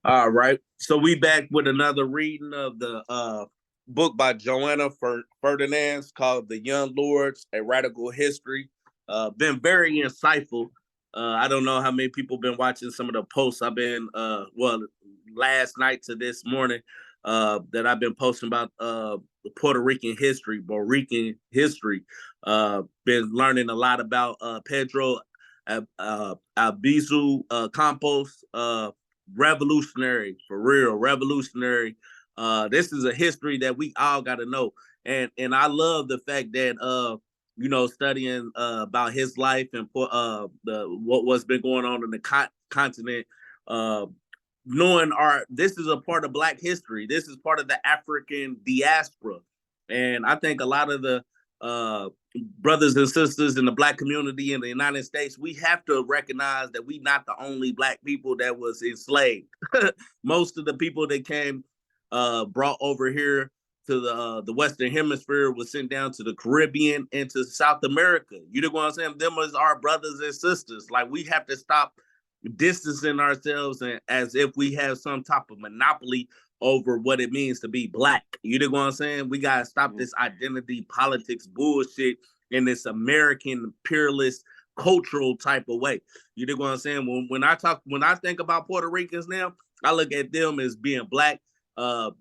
All right. So we back with another reading of the book by Johanna Fernandez called The Young Lords, A Radical History. Been very insightful. I don't know how many people been watching some of the posts I've been last night to this morning that I've been posting about the Puerto Rican history, been learning a lot about Pedro Albizu Campos, revolutionary, for real, revolutionary. This is a history that we all got to know, and I love the fact that studying about his life and the what's been going on in the continent. Uh, Knowing this is a part of Black history. This is part of the African diaspora, and I think a lot of the brothers and sisters in the Black community in the United States, we have to recognize that we not the only Black people that was enslaved. Most of the people that came brought over here to the Western Hemisphere was sent down to the Caribbean and to South America. You know what I'm saying? Them is our brothers and sisters. Like, we have to stop distancing ourselves and as if we have some type of monopoly over what it means to be Black. You know what I'm saying? We gotta stop this identity politics bullshit in this American imperialist cultural type of way. You know what I'm saying? When I think about Puerto Ricans now, I look at them as being Black, part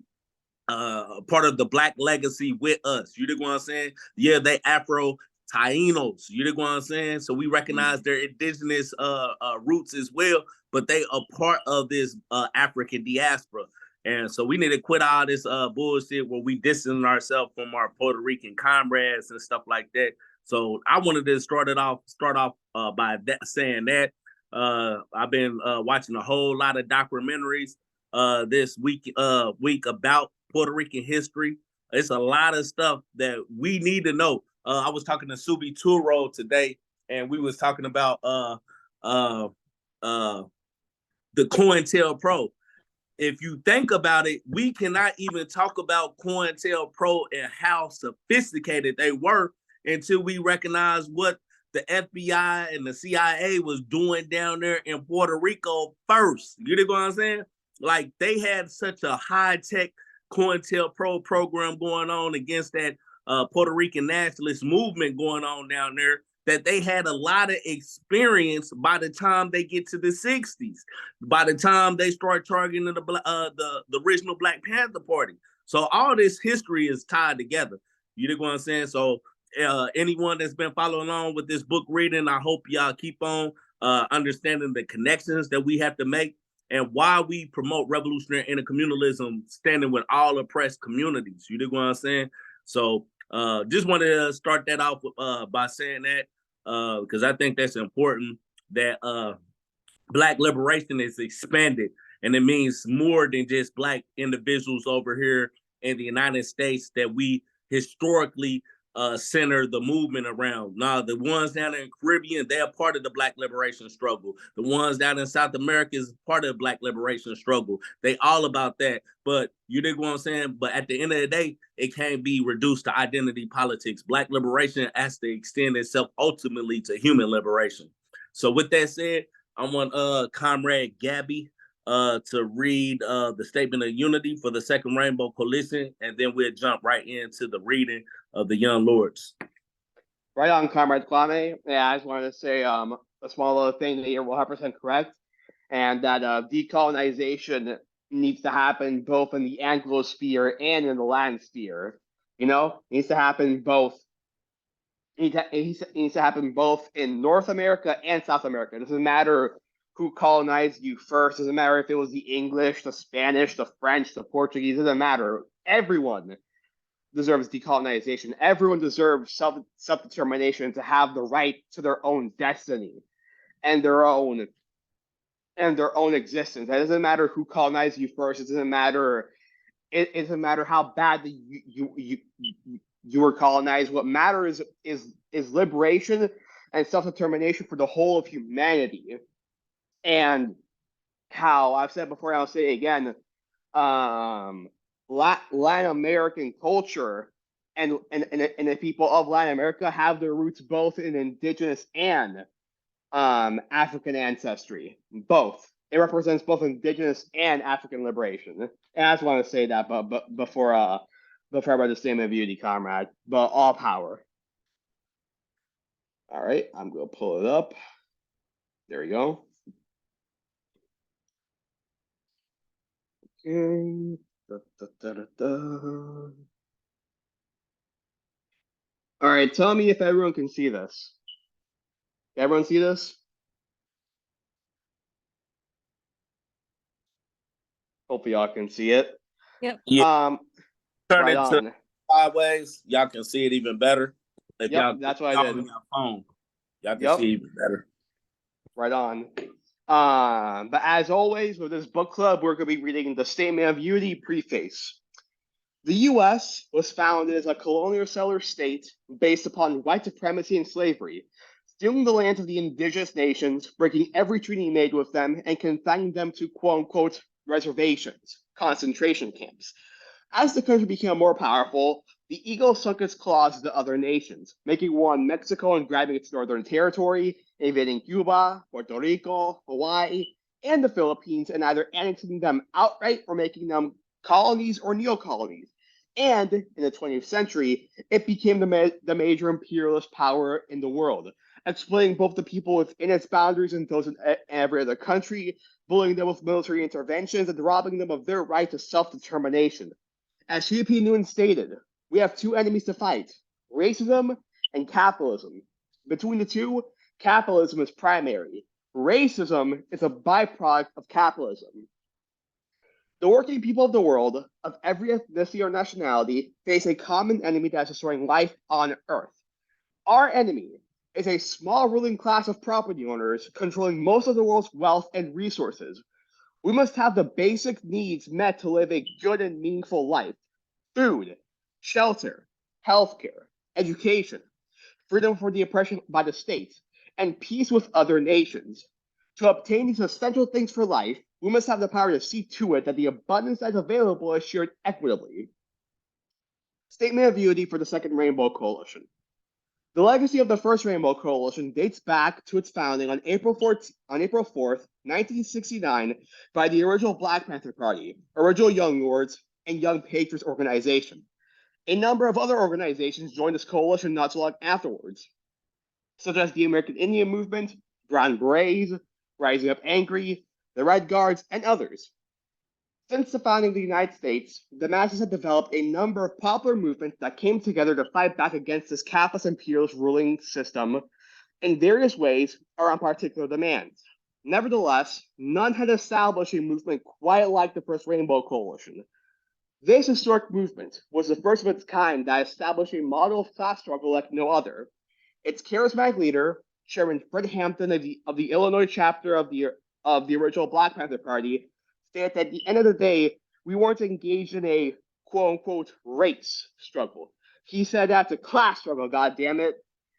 of the Black legacy with us. You know what I'm saying? Yeah, they Afro Tainos. You know what I'm saying? So we recognize their indigenous roots as well, but they are part of this African diaspora. And so we need to quit all this bullshit where we distancing ourselves from our Puerto Rican comrades and stuff like that. So I wanted to start off by saying that I've been watching a whole lot of documentaries this week about Puerto Rican history. It's a lot of stuff that we need to know. I was talking to Subi Turo today, and we was talking about uh, uh, the COINTELPRO. If you think about it, we cannot even talk about COINTELPRO and how sophisticated they were until we recognize what the FBI and the CIA was doing down there in Puerto Rico first. You know what I'm saying? Like, they had such a high-tech COINTELPRO program going on against that Puerto Rican nationalist movement going on down there, that they had a lot of experience by the time they get to the 60s, by the time they start targeting the original Black Panther Party. So all this history is tied together. You know what I'm saying? So anyone that's been following along with this book reading, I hope y'all keep on understanding the connections that we have to make and why we promote revolutionary intercommunalism, standing with all oppressed communities. You know what I'm saying? So just wanted to start that off by saying that because I think that's important, that Black liberation is expanded, and it means more than just Black individuals over here in the United States that we historically center the movement around. Now, the ones down in the Caribbean, they're part of the Black liberation struggle. The ones down in South America is part of the Black liberation struggle. They all about that. But you dig what I'm saying? But at the end of the day, it can't be reduced to identity politics. Black liberation has to extend itself ultimately to human liberation. So with that said, I want Comrade Gabby to read the Statement of Unity for the Second Rainbow Coalition, and then we'll jump right into the reading of the Young Lords. Right on, Comrade Kwame. Yeah, I just wanted to say a small little thing that you're 100% correct, and that decolonization needs to happen both in the Anglosphere and in the land sphere. You know, it needs to happen both. It needs to happen both in North America and South America. It doesn't matter who colonized you first. It doesn't matter if it was the English, the Spanish, the French, the Portuguese. It doesn't matter. Everyone deserves decolonization. Everyone deserves self-determination, to have the right to their own destiny and their own existence. It doesn't matter who colonized you first. It doesn't matter. It doesn't matter how badly you were colonized. What matters is liberation and self-determination for the whole of humanity. And how I've said before, I'll say it again. Latin American culture and the people of Latin America have their roots both in indigenous and African ancestry, both. It represents both indigenous and African liberation. And I just want to say that, but before I read the Statement of Unity, comrade, but all power. All right, I'm gonna pull it up. There we go. Okay. All right, tell me if everyone can see this. Can everyone see this? Hopefully y'all can see it. Yep. Yeah. Turn Right it to on. sideways. Y'all can see it even better. If Yep, y'all, that's what I did. on your phone, y'all can Yep. see even better. Right on. But as always, with this book club, we're going to be reading the Statement of Unity preface. The U.S. was founded as a colonial settler state based upon white supremacy and slavery, stealing the lands of the indigenous nations, breaking every treaty made with them, and confining them to quote-unquote reservations, concentration camps. As the country became more powerful, the ego sunk its claws into other nations, making war on Mexico and grabbing its northern territory, invading Cuba, Puerto Rico, Hawaii, and the Philippines, and either annexing them outright or making them colonies or neo-colonies. And in the 20th century, it became the major imperialist power in the world, exploiting both the people within its boundaries and those in every other country, bullying them with military interventions, and robbing them of their right to self-determination. As C.P. Newton stated, we have two enemies to fight, racism and capitalism. Between the two, capitalism is primary. Racism is a byproduct of capitalism. The working people of the world, of every ethnicity or nationality, face a common enemy that is destroying life on Earth. Our enemy is a small ruling class of property owners controlling most of the world's wealth and resources. We must have the basic needs met to live a good and meaningful life. Food, shelter, healthcare, education, freedom from the oppression by the state, and peace with other nations. To obtain these essential things for life, we must have the power to see to it that the abundance that is available is shared equitably. Statement of Unity for the Second Rainbow Coalition. The legacy of the First Rainbow Coalition dates back to its founding on April 4th, 1969, by the original Black Panther Party, original Young Lords, and Young Patriots organization. A number of other organizations joined this coalition not so long afterwards, such as the American Indian Movement, Brown Berets, Rising Up Angry, the Red Guards, and others. Since the founding of the United States, the masses have developed a number of popular movements that came together to fight back against this capitalist imperialist ruling system in various ways or on particular demands. Nevertheless, none had established a movement quite like the First Rainbow Coalition. This historic movement was the first of its kind that established a model of class struggle like no other. Its charismatic leader, Chairman Fred Hampton of the Illinois chapter of the original Black Panther Party, stated that at the end of the day, we weren't engaged in a quote-unquote race struggle. He said that's a class struggle, goddammit.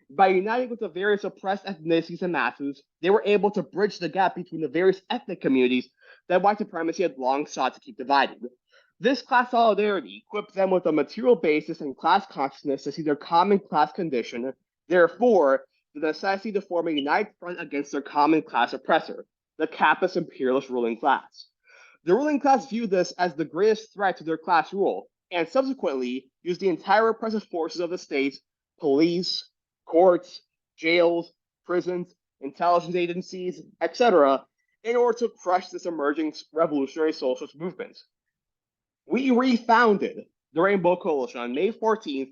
By uniting with the various oppressed ethnicities and masses, they were able to bridge the gap between the various ethnic communities that white supremacy had long sought to keep divided. This class solidarity equipped them with a material basis and class consciousness to see their common class condition, therefore, the necessity to form a united front against their common class oppressor, the capitalist imperialist ruling class. The ruling class viewed this as the greatest threat to their class rule, and subsequently used the entire repressive forces of the state, police, courts, jails, prisons, intelligence agencies, etc., in order to crush this emerging revolutionary socialist movement. We refounded the Rainbow Coalition on May 14th,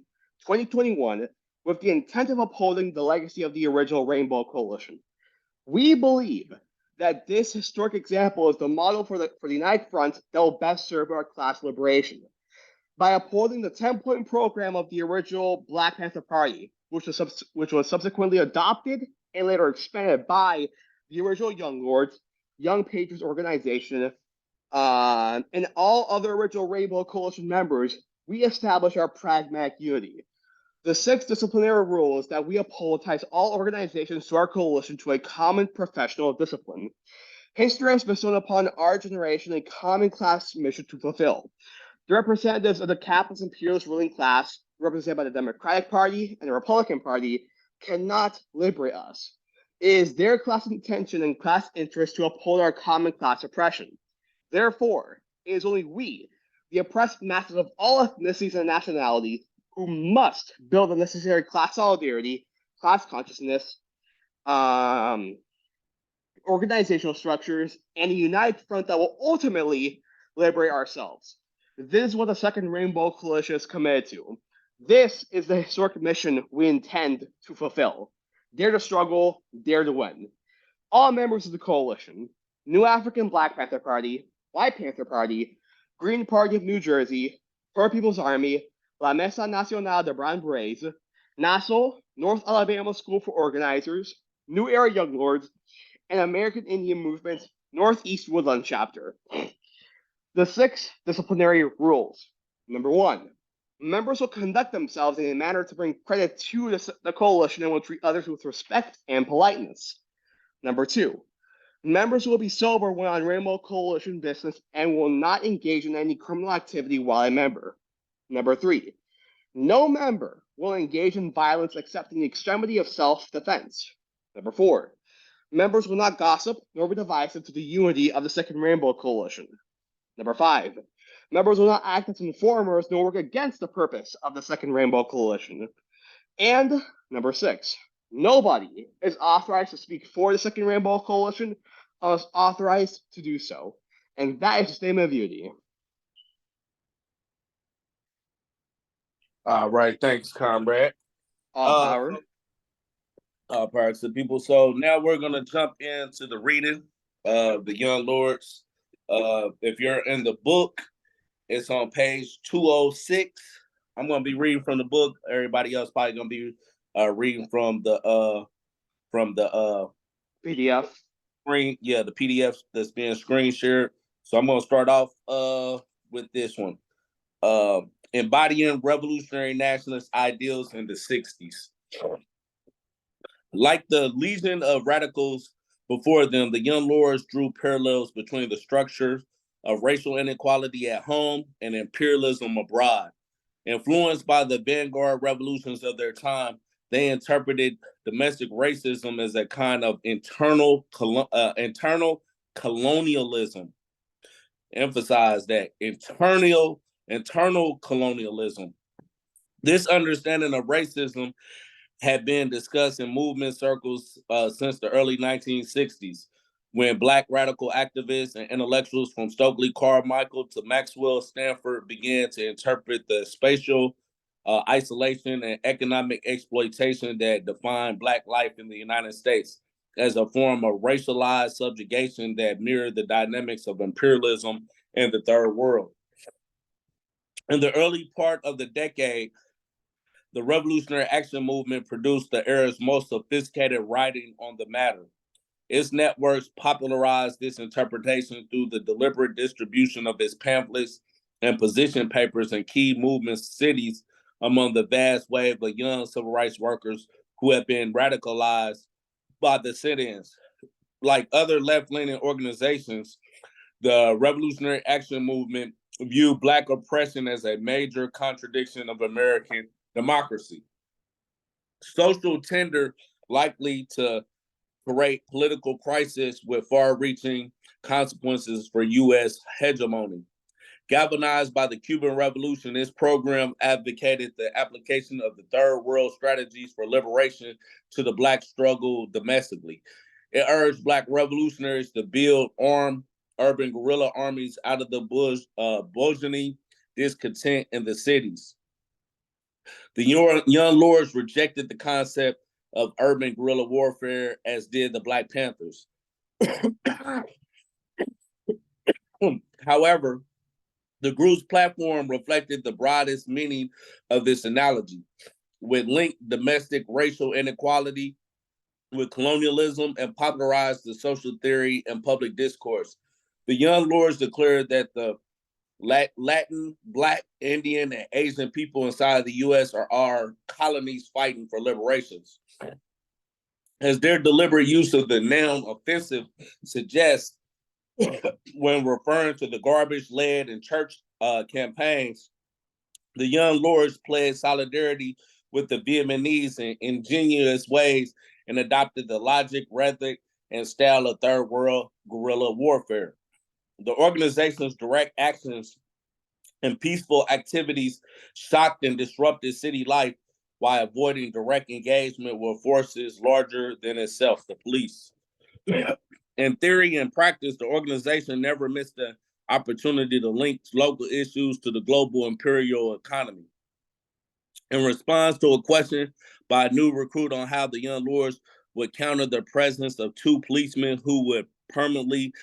2021, with the intent of upholding the legacy of the original Rainbow Coalition. We believe that this historic example is the model for the United Front that will best serve our class liberation. By upholding the 10-point program of the original Black Panther Party, which was subsequently adopted and later expanded by the original Young Lords, Young Patriots organization, and all other original Rainbow Coalition members, we establish our pragmatic unity. The 6 disciplinary rules that we uphold ties all organizations to our coalition to a common professional discipline. History has bestowed upon our generation a common class mission to fulfill. The representatives of the capitalist imperialist ruling class, represented by the Democratic Party and the Republican Party, cannot liberate us. It is their class intention and class interest to uphold our common class oppression. Therefore, it is only we, the oppressed masses of all ethnicities and nationalities, who must build the necessary class solidarity, class consciousness, organizational structures, and a united front that will ultimately liberate ourselves. This is what the Second Rainbow Coalition is committed to. This is the historic mission we intend to fulfill. Dare to struggle, dare to win. All members of the coalition, New African Black Panther Party, White Panther Party, Green Party of New Jersey, Poor People's Army, La Mesa Nacional de Brown Berets, NASL, North Alabama School for Organizers, New Era Young Lords, and American Indian Movement Northeast Woodland Chapter. The 6 disciplinary rules. Number 1, members will conduct themselves in a manner to bring credit to the coalition and will treat others with respect and politeness. Number 2, members will be sober when on Rainbow Coalition business and will not engage in any criminal activity while a member. Number 3, no member will engage in violence except in the extremity of self-defense. Number 4, members will not gossip nor be divisive to the unity of the Second Rainbow Coalition. Number 5, members will not act as informers nor work against the purpose of the Second Rainbow Coalition. And number 6, nobody is authorized to speak for the Second Rainbow Coalition unless authorized to do so. And that is the statement of duty. All right, thanks, comrade. All power. All power to the people. So now we're gonna jump into the reading of the Young Lords. If you're in the book, it's on page 206. I'm gonna be reading from the book. Everybody else probably gonna be reading from the PDF. screen. Yeah, the PDF that's being screen shared. So I'm gonna start off with this one. Embodying revolutionary nationalist ideals in the 60s. Like the legion of radicals before them, the Young Lords drew parallels between the structures of racial inequality at home and imperialism abroad. Influenced by the vanguard revolutions of their time, they interpreted domestic racism as a kind of internal colonialism. Emphasize that internal colonialism. This understanding of racism had been discussed in movement circles since the early 1960s, when Black radical activists and intellectuals from Stokely Carmichael to Maxwell Stanford began to interpret the spatial isolation and economic exploitation that defined Black life in the United States as a form of racialized subjugation that mirrored the dynamics of imperialism in the Third World. In the early part of the decade, the Revolutionary Action Movement produced the era's most sophisticated writing on the matter. Its networks popularized this interpretation through the deliberate distribution of its pamphlets and position papers in key movement cities among the vast wave of young civil rights workers who had been radicalized by the sit-ins. Like other left-leaning organizations, the Revolutionary Action Movement viewed Black oppression as a major contradiction of American democracy. Social tender likely to create political crisis with far-reaching consequences for U.S. hegemony. Galvanized by the Cuban Revolution, this program advocated the application of the Third World strategies for liberation to the Black struggle domestically. It urged Black revolutionaries to build armed urban guerrilla armies out of the burgeoning discontent in the cities. The Young Lords rejected the concept of urban guerrilla warfare, as did the Black Panthers. However, the group's platform reflected the broadest meaning of this analogy, which linked domestic racial inequality with colonialism and popularized the social theory and public discourse. The Young Lords declared that the Latin, Black, Indian, and Asian people inside the U.S. are our colonies fighting for liberations. As their deliberate use of the noun offensive suggests, when referring to the garbage-led and church campaigns, the Young Lords pledged solidarity with the Vietnamese in ingenious ways and adopted the logic, rhetoric, and style of third world guerrilla warfare. The organization's direct actions and peaceful activities shocked and disrupted city life while avoiding direct engagement with forces larger than itself, the police. In theory and practice, the organization never missed the opportunity to link local issues to the global imperial economy. In response to a question by a new recruit on how the young lords would counter the presence of two policemen who were permanently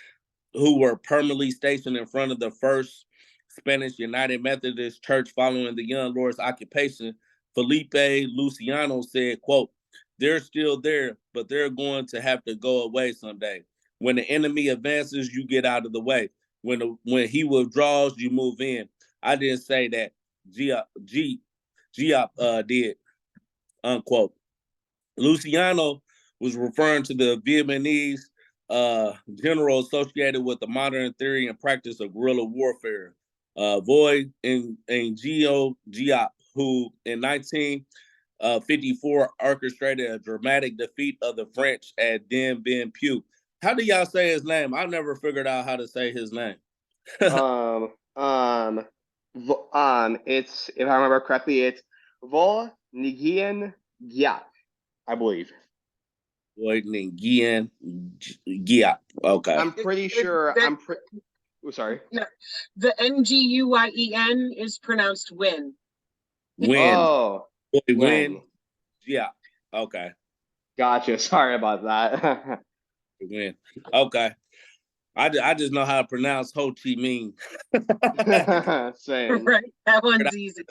stationed in front of the First Spanish United Methodist Church following the young lord's occupation, Felipe Luciano said, quote, "They're still there, but they're going to have to go away someday. When the enemy advances, you get out of the way. When he withdraws, you move in. I didn't say that. Giop did," unquote. Luciano was referring to the Vietnamese general associated with the modern theory and practice of guerrilla warfare, Voy and Gio Giap, who in 1954 orchestrated a dramatic defeat of the French at Dien Bien Phu. How do y'all say his name? I've never figured out how to say his name. um, um, it's, if I remember correctly, it's Vo Nguyen Giap, I believe. Voy Nguyen Giap. Okay. I'm pretty sure. Sorry. No, the Nguyen is pronounced win. Win. Oh, Win. Yeah. Okay. Gotcha. Sorry about that. Win. Okay. I just know how to pronounce Ho Chi Minh. Same. Right. That one's easy.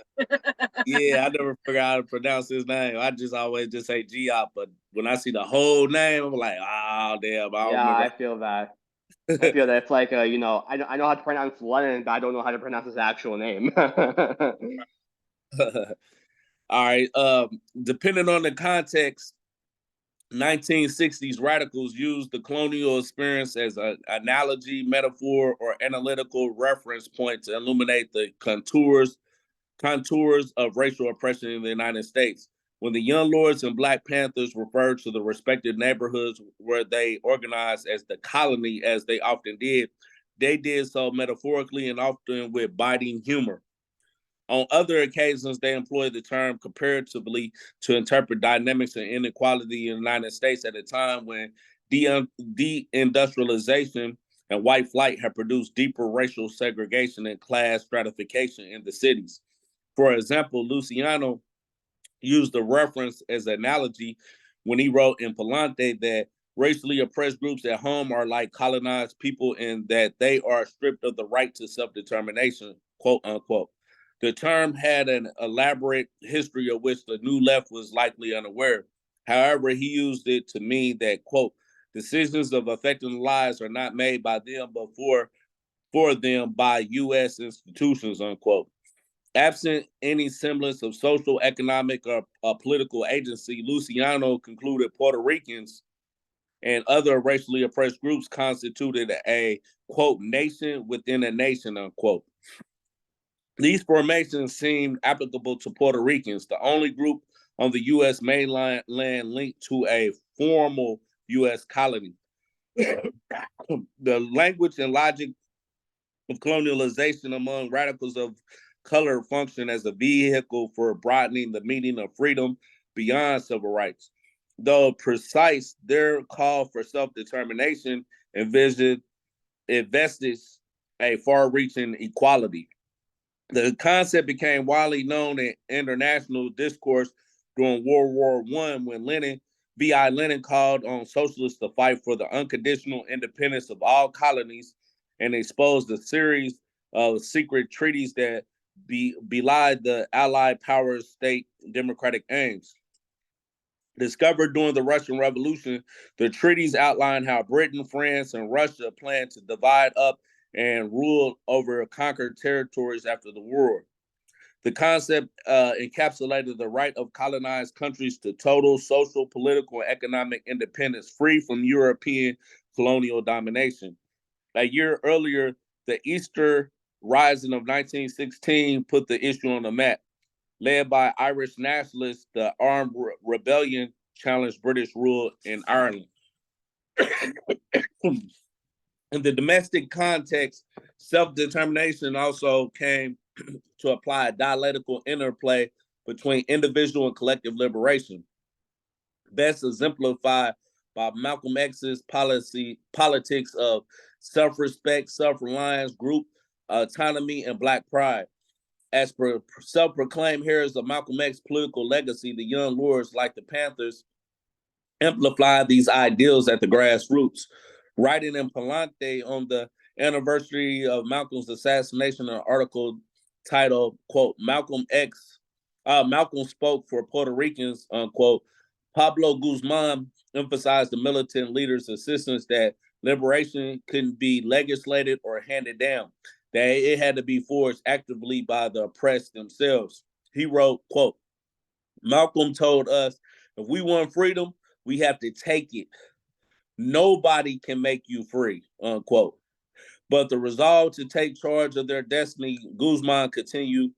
Yeah, I never figured out how to pronounce his name. I just always just say Giop, but when I see the whole name, I'm like, oh damn, I don't remember. I feel that. I feel that it's like I know how to pronounce Lennon, but I don't know how to pronounce his actual name. All right. Depending on the context, 1960s radicals used the colonial experience as an analogy, metaphor, or analytical reference point to illuminate the contours of racial oppression in the United States. When the Young Lords and Black Panthers referred to the respective neighborhoods where they organized as the colony, as they often did, they did so metaphorically and often with biting humor. On other occasions, they employed the term comparatively to interpret dynamics and inequality in the United States at a time when deindustrialization and white flight had produced deeper racial segregation and class stratification in the cities. For example, Luciano used the reference as an analogy when he wrote in Palante that racially oppressed groups at home are like colonized people in that they are stripped of the right to self-determination, quote unquote. The term had an elaborate history of which the New Left was likely unaware. However, he used it to mean that, quote, decisions of affecting lives are not made by them, but for them by U.S. institutions, unquote. Absent any semblance of social, economic, or political agency, Luciano concluded Puerto Ricans and other racially oppressed groups constituted a, quote, nation within a nation, unquote. These formations seemed applicable to Puerto Ricans, the only group on the U.S. mainland land linked to a formal U.S. colony. The language and logic of colonialization among radicals of color function as a vehicle for broadening the meaning of freedom beyond civil rights. Though precise, their call for self-determination invested a far-reaching equality. The concept became widely known in international discourse during World War I when V.I. Lenin called on socialists to fight for the unconditional independence of all colonies and exposed a series of secret treaties that belied the Allied power state democratic aims. Discovered during the Russian Revolution, the treaties outlined how Britain, France, and Russia planned to divide up and rule over conquered territories after the war. The concept encapsulated the right of colonized countries to total social, political, and economic independence free from European colonial domination. A year earlier, the Easter Rising of 1916 put the issue on the map. Led by Irish nationalists, the armed rebellion challenged British rule in Ireland. In the domestic context, self-determination also came to apply a dialectical interplay between individual and collective liberation, best exemplified by Malcolm X's politics of self-respect, self-reliance, group autonomy, and Black pride. As per self-proclaimed heroes of Malcolm X's political legacy, the Young Lords, like the Panthers, amplified these ideals at the grassroots. Writing in Palante on the anniversary of Malcolm's assassination, an article titled, quote, Malcolm spoke for Puerto Ricans, unquote, Pablo Guzman emphasized the militant leaders' insistence that liberation couldn't be legislated or handed down, that it had to be forged actively by the oppressed themselves. He wrote, quote, Malcolm told us, if we want freedom, we have to take it. Nobody can make you free, unquote. But the resolve to take charge of their destiny, Guzman continued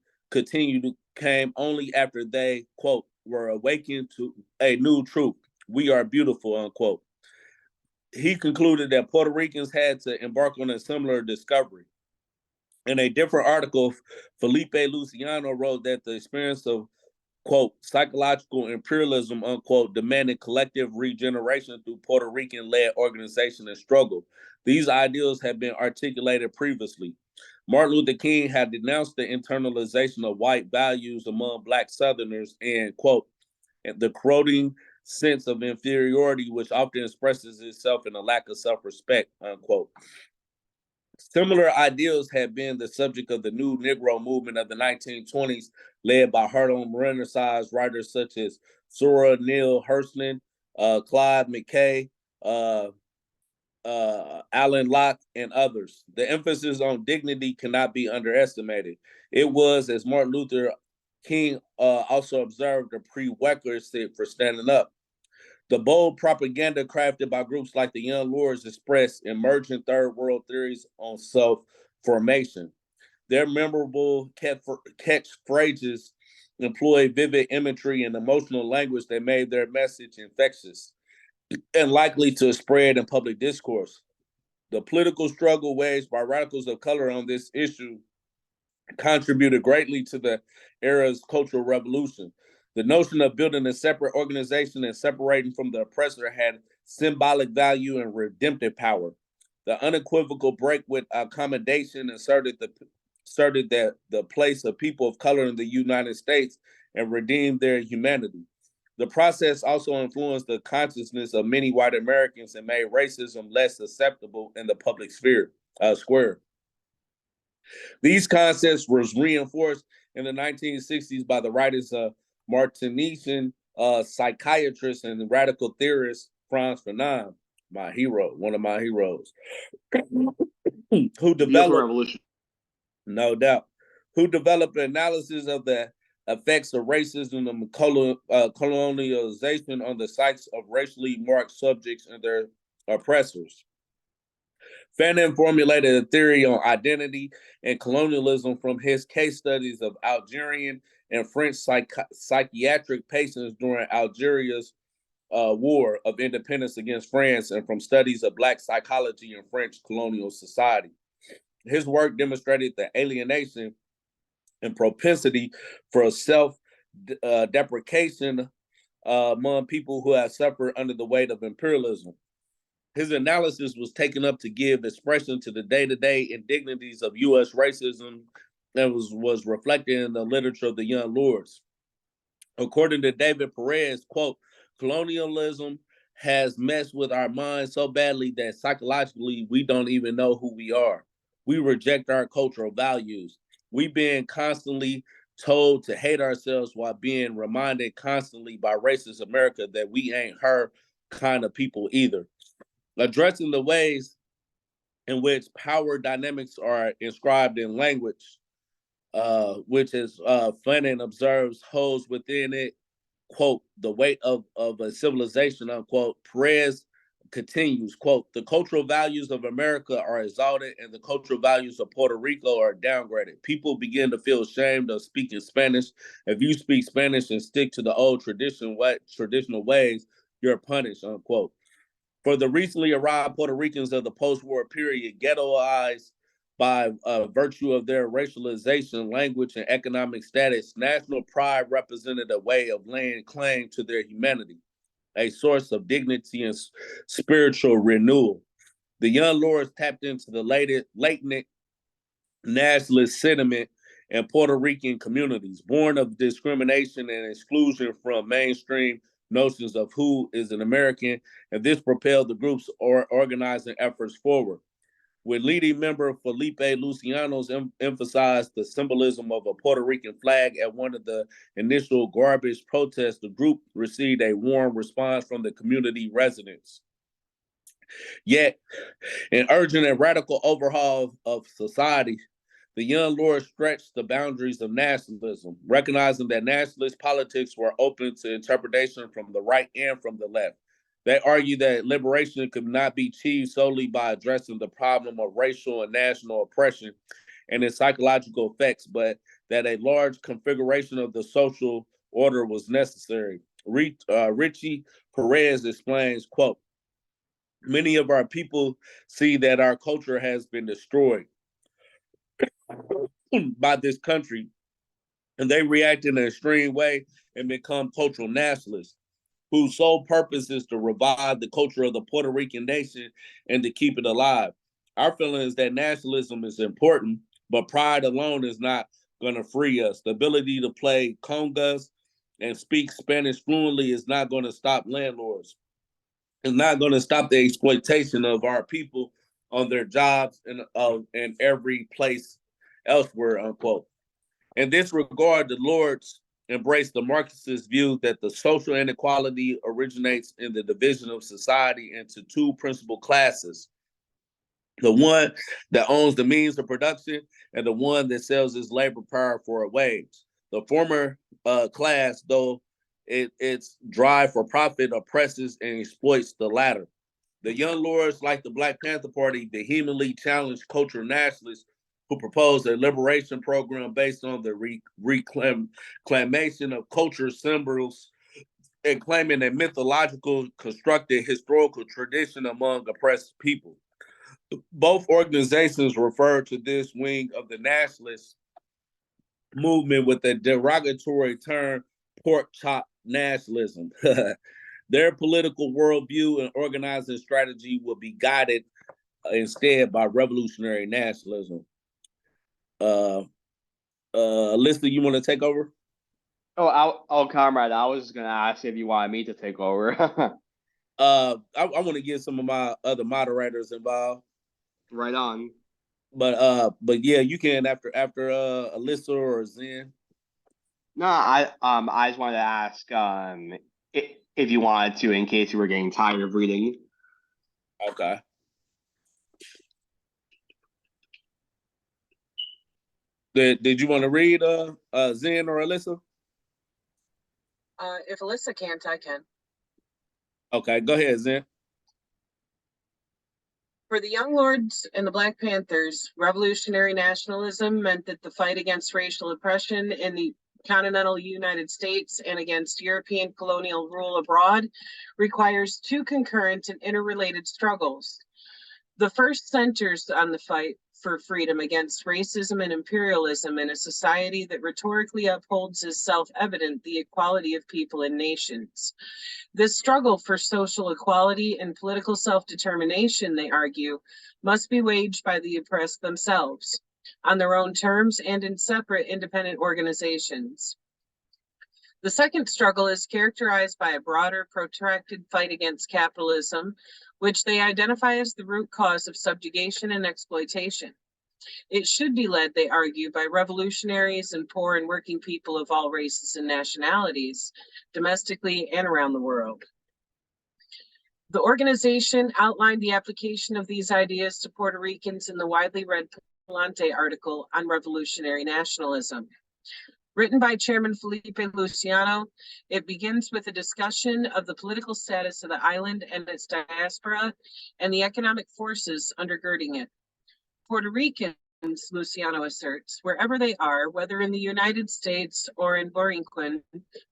came only after they, quote, were awakened to a new truth. We are beautiful, unquote. He concluded that Puerto Ricans had to embark on a similar discovery. In a different article, Felipe Luciano wrote that the experience of, quote, psychological imperialism, unquote, demanded collective regeneration through Puerto Rican-led organization and struggle. These ideals had been articulated previously. Martin Luther King had denounced the internalization of white values among Black Southerners and, quote, the corroding sense of inferiority, which often expresses itself in a lack of self-respect, unquote. Similar ideals had been the subject of the new Negro movement of the 1920s, led by Harlem Renaissance writers such as Zora Neale Hurston, Claude McKay, Alan Locke, and others. The emphasis on dignity cannot be underestimated. It was, as Martin Luther King also observed, a prerequisite for standing up. The bold propaganda crafted by groups like the Young Lords expressed emerging third world theories on self-formation. Their memorable catchphrases employed vivid imagery and emotional language that made their message infectious and likely to spread in public discourse. The political struggle waged by radicals of color on this issue contributed greatly to the era's cultural revolution. The notion of building a separate organization and separating from the oppressor had symbolic value and redemptive power. The unequivocal break with accommodation asserted that the place of people of color in the United States and redeemed their humanity. The process also influenced the consciousness of many white Americans and made racism less acceptable in the public square. These concepts was reinforced in the 1960s by the writers of Martinician psychiatrist and radical theorist Franz Fanon, my hero, one of my heroes, who developed revolution. No doubt, who developed an analysis of the effects of racism and colonialization on the psyches of racially marked subjects and their oppressors. Fanon formulated a theory on identity and colonialism from his case studies of Algerian and French psychiatric patients during Algeria's war of independence against France and from studies of Black psychology in French colonial society. His work demonstrated the alienation and propensity for self-deprecation among people who have suffered under the weight of imperialism. His analysis was taken up to give expression to the day-to-day indignities of U.S. racism that was reflected in the literature of the Young Lords. According to David Perez, quote, colonialism has messed with our minds so badly that psychologically we don't even know who we are. We reject our cultural values. We've been constantly told to hate ourselves while being reminded constantly by racist America that we ain't her kind of people either. Addressing the ways in which power dynamics are inscribed in language, which is Fanon observes holds within it, quote, the weight of a civilization, unquote. Perez continues, quote, "The cultural values of America are exalted and the cultural values of Puerto Rico are downgraded. People begin to feel ashamed of speaking Spanish. If you speak Spanish and stick to the old traditional ways, you're punished," unquote. For the recently arrived Puerto Ricans of the post-war period, ghettoized by virtue of their racialization, language, and economic status, national pride represented a way of laying claim to their humanity, a source of dignity and spiritual renewal. The young lords tapped into the latent nationalist sentiment in Puerto Rican communities, born of discrimination and exclusion from mainstream notions of who is an American, and this propelled the group's organizing efforts forward. With leading member Felipe Luciano's emphasized the symbolism of a Puerto Rican flag at one of the initial garbage protests, the group received a warm response from the community residents. Yet, in urging a radical overhaul of society, the young lords stretched the boundaries of nationalism, recognizing that nationalist politics were open to interpretation from the right and from the left. They argued that liberation could not be achieved solely by addressing the problem of racial and national oppression and its psychological effects, but that a large configuration of the social order was necessary. Richie Perez explains, quote, "Many of our people see that our culture has been destroyed by this country, and they react in an extreme way and become cultural nationalists, whose sole purpose is to revive the culture of the Puerto Rican nation and to keep it alive. Our feeling is that nationalism is important, but pride alone is not going to free us. The ability to play congas and speak Spanish fluently is not going to stop landlords. It's not going to stop the exploitation of our people on their jobs and in every place elsewhere," unquote. In this regard, the Lords embrace the Marxist view that the social inequality originates in the division of society into two principal classes: the one that owns the means of production and the one that sells its labor power for a wage. The former class, though its drive for profit, oppresses and exploits the latter. The young lords, like the Black Panther Party, vehemently challenged cultural nationalists who proposed a liberation program based on the reclamation of culture symbols and claiming a mythological, constructed historical tradition among oppressed people. Both organizations refer to this wing of the nationalist movement with the derogatory term pork chop nationalism. Their political worldview and organizing strategy will be guided instead by revolutionary nationalism. Alyssa, you want to take over? Comrade, I was gonna ask if you wanted me to take over. I want to get some of my other moderators involved. Right on. But yeah, you can after Alyssa or Zen. No, I just wanted to ask if you wanted to, in case you were getting tired of reading. Okay. Did you want to read Zen or Alyssa? If Alyssa can't, I can. Okay, go ahead, Zen. For the Young Lords and the Black Panthers, revolutionary nationalism meant that the fight against racial oppression in the continental United States and against European colonial rule abroad requires two concurrent and interrelated struggles. The first centers on the fight for freedom against racism and imperialism in a society that rhetorically upholds as self-evident the equality of people and nations. This struggle for social equality and political self-determination, they argue, must be waged by the oppressed themselves, on their own terms and in separate independent organizations. The second struggle is characterized by a broader, protracted fight against capitalism, which they identify as the root cause of subjugation and exploitation. It should be led, they argue, by revolutionaries and poor and working people of all races and nationalities, domestically and around the world. The organization outlined the application of these ideas to Puerto Ricans in the widely read Palante article on revolutionary nationalism. Written by Chairman Felipe Luciano, it begins with a discussion of the political status of the island and its diaspora and the economic forces undergirding it. Puerto Ricans, Luciano asserts, wherever they are, whether in the United States or in Borinquen,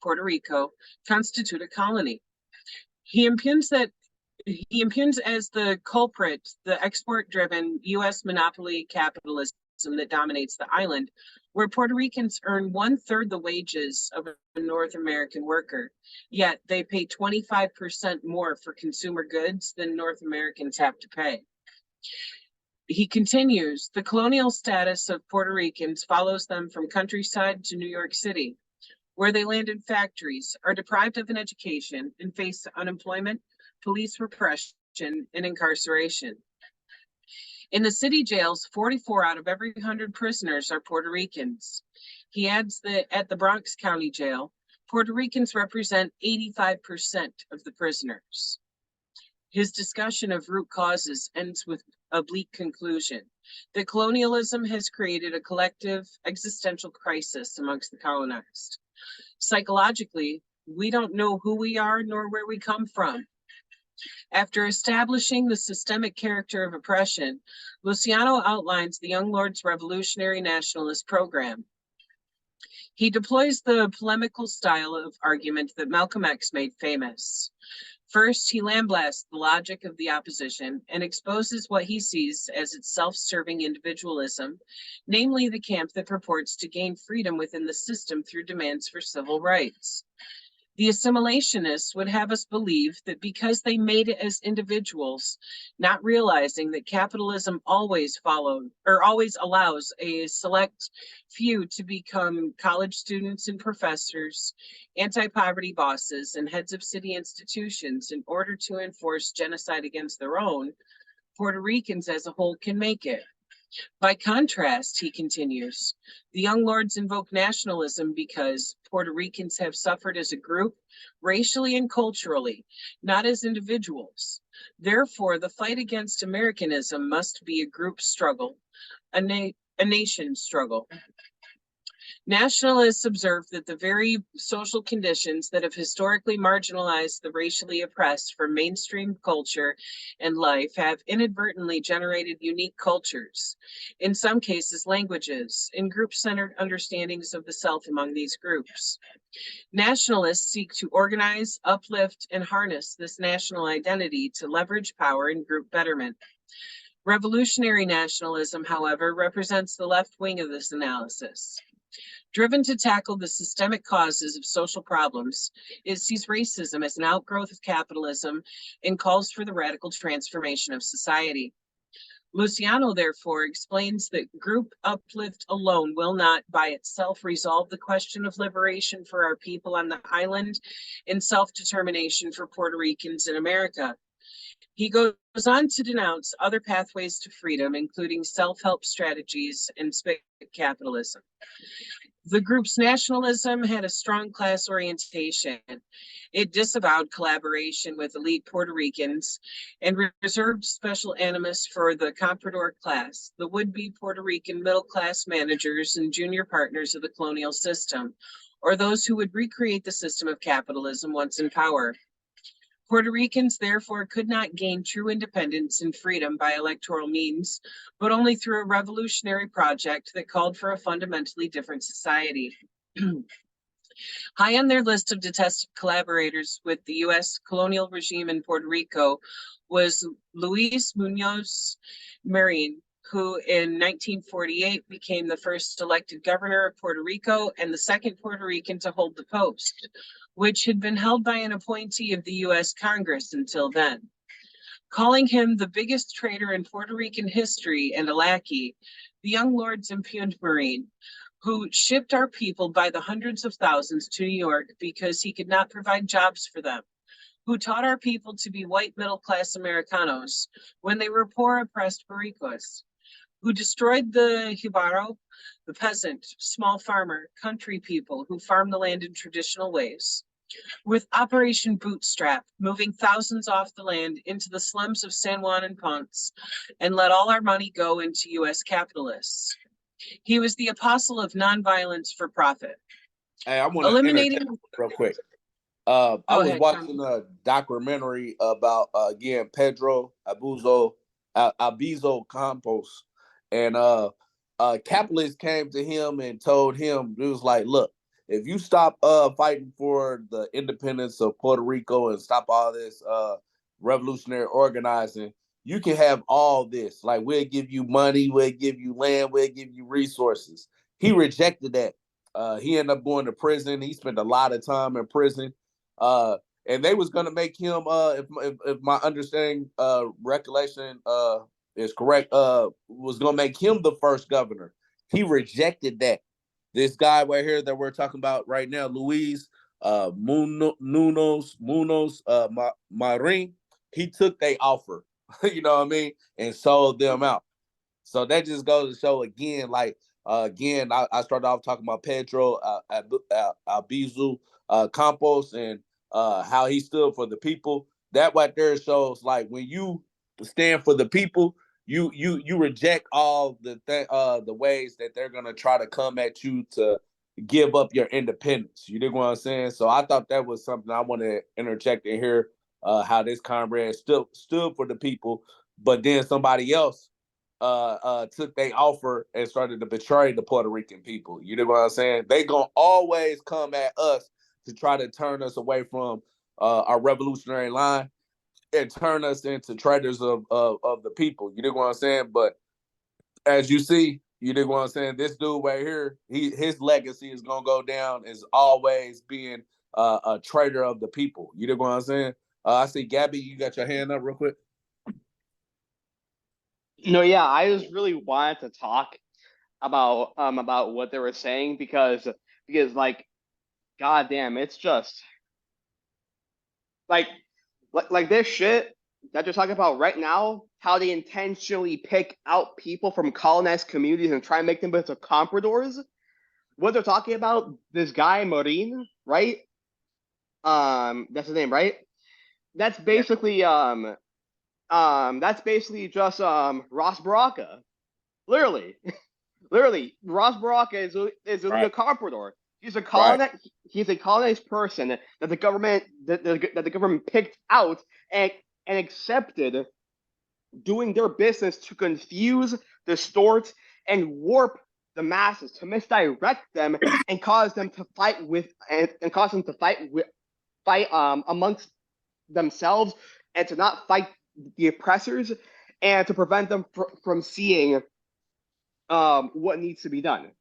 Puerto Rico, constitute a colony. He impugns as the culprit the export-driven U.S. monopoly capitalism that dominates the island, where Puerto Ricans earn 1/3 the wages of a North American worker, yet they pay 25% more for consumer goods than North Americans have to pay. He continues, the colonial status of Puerto Ricans follows them from countryside to New York City, where they land in factories, are deprived of an education, and face unemployment, police repression, and incarceration. In the city jails, 44 out of every 100 prisoners are Puerto Ricans. He adds that at the Bronx County Jail, Puerto Ricans represent 85% of the prisoners. His discussion of root causes ends with a bleak conclusion that colonialism has created a collective existential crisis amongst the colonized. Psychologically, we don't know who we are nor where we come from. After establishing the systemic character of oppression, Luciano outlines the Young Lords' Revolutionary Nationalist program. He deploys the polemical style of argument that Malcolm X made famous. First, he lamblasts the logic of the opposition and exposes what he sees as its self-serving individualism, namely the camp that purports to gain freedom within the system through demands for civil rights. The assimilationists would have us believe that because they made it as individuals, not realizing that capitalism always allows a select few to become college students and professors, anti-poverty bosses, and heads of city institutions in order to enforce genocide against their own, Puerto Ricans as a whole can make it. By contrast, he continues, the Young Lords invoke nationalism because Puerto Ricans have suffered as a group, racially and culturally, not as individuals. Therefore, the fight against Americanism must be a group struggle, a nation struggle. Nationalists observe that the very social conditions that have historically marginalized the racially oppressed from mainstream culture and life have inadvertently generated unique cultures, in some cases languages, and group-centered understandings of the self among these groups. Nationalists seek to organize, uplift, and harness this national identity to leverage power and group betterment. Revolutionary nationalism, however, represents the left wing of this analysis. Driven to tackle the systemic causes of social problems, it sees racism as an outgrowth of capitalism and calls for the radical transformation of society. Luciano, therefore, explains that group uplift alone will not by itself resolve the question of liberation for our people on the island and self-determination for Puerto Ricans in America. He goes on to denounce other pathways to freedom, including self-help strategies and spigot capitalism. The group's nationalism had a strong class orientation. It disavowed collaboration with elite Puerto Ricans and reserved special animus for the comprador class, the would-be Puerto Rican middle-class managers and junior partners of the colonial system, or those who would recreate the system of capitalism once in power. Puerto Ricans, therefore, could not gain true independence and freedom by electoral means, but only through a revolutionary project that called for a fundamentally different society. High on their list of detested collaborators with the U.S. colonial regime in Puerto Rico was Luis Muñoz Marin, who in 1948 became the first elected governor of Puerto Rico and the second Puerto Rican to hold the post, which had been held by an appointee of the U.S. Congress until then. Calling him the biggest traitor in Puerto Rican history and a lackey, the Young Lords impugned Marin, who shipped our people by the hundreds of thousands to New York because he could not provide jobs for them, who taught our people to be white middle-class Americanos when they were poor, oppressed Boricos, who destroyed the Jibaro, the peasant, small farmer, country people who farm the land in traditional ways, with Operation Bootstrap, moving thousands off the land into the slums of San Juan and Ponce, and let all our money go into U.S. capitalists. He was the apostle of nonviolence for profit. Hey, I want to Eliminating. interject real quick. I Go was ahead, watching a documentary about again Pedro Albizu Campos, and capitalists came to him and told him, it was like, look, if you stop fighting for the independence of Puerto Rico and stop all this revolutionary organizing, you can have all this. Like, we'll give you money, we'll give you land, we'll give you resources. He rejected that. He ended up going to prison. He spent a lot of time in prison. And they was gonna make him, if my understanding, recollection, is correct, was gonna make him the first governor. He rejected that. This guy right here that we're talking about right now, Luis Munoz Marin, he took their offer, you know what I mean, and sold them out. So that just goes to show again, like, again, I started off talking about Pedro Albizu Campos, and how he stood for the people. That right there shows, like, when you stand for the people, you reject all the ways that they're gonna try to come at you to give up your independence. You dig what I'm saying? So I thought that was something I want to interject in here. How this comrade stood for the people, but then somebody else took their offer and started to betray the Puerto Rican people. You know what I'm saying? They gonna always come at us to try to turn us away from our revolutionary line and turn us into traitors of the people. You know what I'm saying? But as you see, you know what I'm saying, this dude right here, his legacy is gonna go down as always being a traitor of the people. You know what I'm saying? I see Gabby, you got your hand up real quick. No, yeah, I just really wanted to talk about what they were saying because like, goddamn, it's just like like this shit that you're talking about right now, how they intentionally pick out people from colonized communities and try and make them into compradors. What they're talking about, this guy Marin, right? That's his name, right? That's Yeah. basically that's basically just Ross Baraka. Literally. Literally, Ross Baraka is a Right. comprador. Right. He's a colonized person that the government picked out and accepted doing their business to confuse, distort, and warp the masses, to misdirect them and cause them to fight amongst themselves, and to not fight the oppressors, and to prevent them from seeing what needs to be done.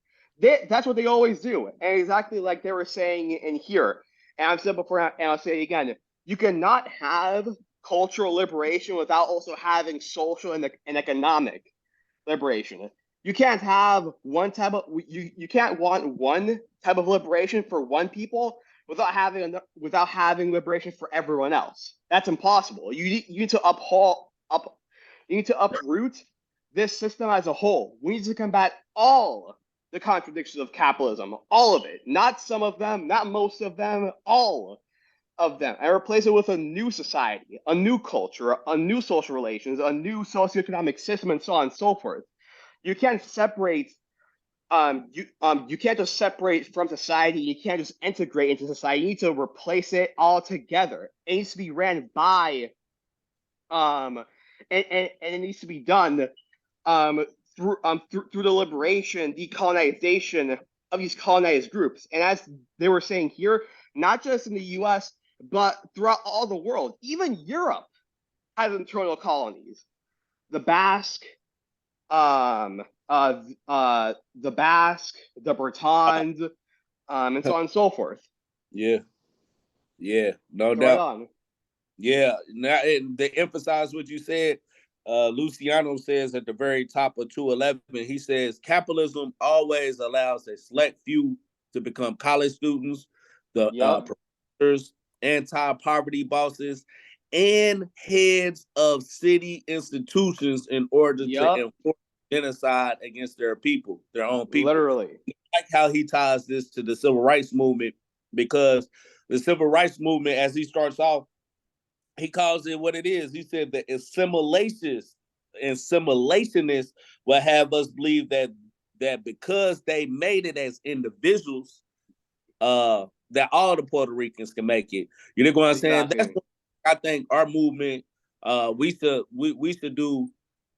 That's what they always do, and exactly like they were saying in here. And I've said before, and I'll say it again: you cannot have cultural liberation without also having social and economic liberation. You can't have one type of you can't want one type of liberation for one people without having liberation for everyone else. That's impossible. You need to you need to uproot this system as a whole. We need to combat all the contradictions of capitalism, all of it, not some of them, not most of them, all of them, and replace it with a new society, a new culture, a new social relations, a new socioeconomic system, and so on and so forth. You can't separate. You can't just separate from society. You can't just integrate into society. You need to replace it all together. It needs to be ran by, and it needs to be done um, through the liberation, decolonization of these colonized groups. And as they were saying here, not just in the U.S. but throughout all the world, even Europe has internal colonies. The Basque, the Basque, the Bretons, and so on and so forth. Yeah. Yeah. No So right doubt. on. Yeah. Now, and to emphasize what you said, Luciano says at the very top of 211, he says capitalism always allows a select few to become college students, the Yep. professors, anti-poverty bosses, and heads of city institutions in order to Yep. enforce genocide against their people, their own people. Literally. Like how he ties this to the civil rights movement, because the civil rights movement, as he starts off, he calls it what it is. He said that assimilationists will have us believe that because they made it as individuals, that all the Puerto Ricans can make it. You know what I'm saying? Exactly. That's what I think our movement, we should do,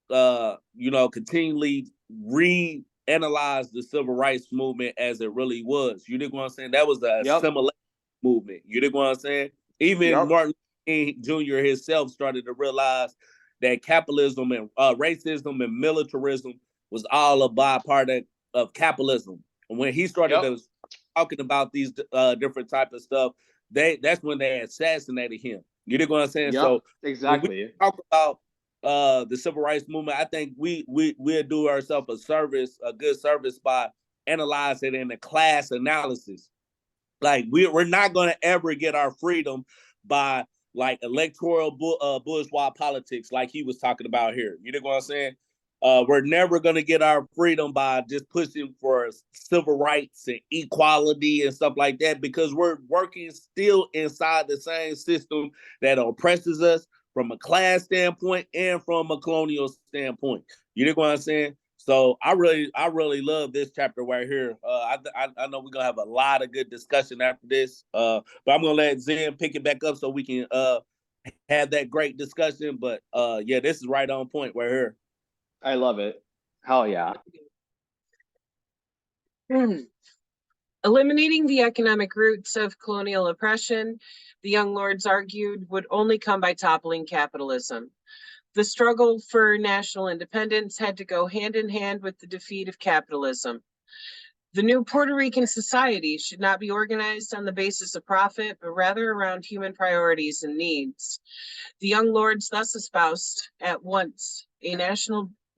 continually reanalyze the civil rights movement as it really was. You know what I'm saying? That was the Yep. assimilation movement. You know what I'm saying? Even Yep. Martin Luther King Jr. himself started to realize that capitalism and racism and militarism was all a byproduct of capitalism. And when he started Yep. talking about these different type of stuff, that's when they assassinated him. You know what I'm saying? Yep. So when we Exactly. talk about the civil rights movement, I think we'll do ourselves a good service by analyzing it in a class analysis. Like we're not going to ever get our freedom by like electoral bourgeois politics, like he was talking about here. You know what I'm saying? We're never going to get our freedom by just pushing for civil rights and equality and stuff like that, because we're working still inside the same system that oppresses us from a class standpoint and from a colonial standpoint. You know what I'm saying? So I really love this chapter right here. I know we're gonna have a lot of good discussion after this. But I'm gonna let Zen pick it back up so we can have that great discussion. But yeah, this is right on point right here. I love it. Hell yeah. Eliminating the economic roots of colonial oppression, the Young Lords argued, would only come by toppling capitalism. The struggle for national independence had to go hand in hand with the defeat of capitalism. The new Puerto Rican society should not be organized on the basis of profit, but rather around human priorities and needs. The Young Lords thus espoused at once a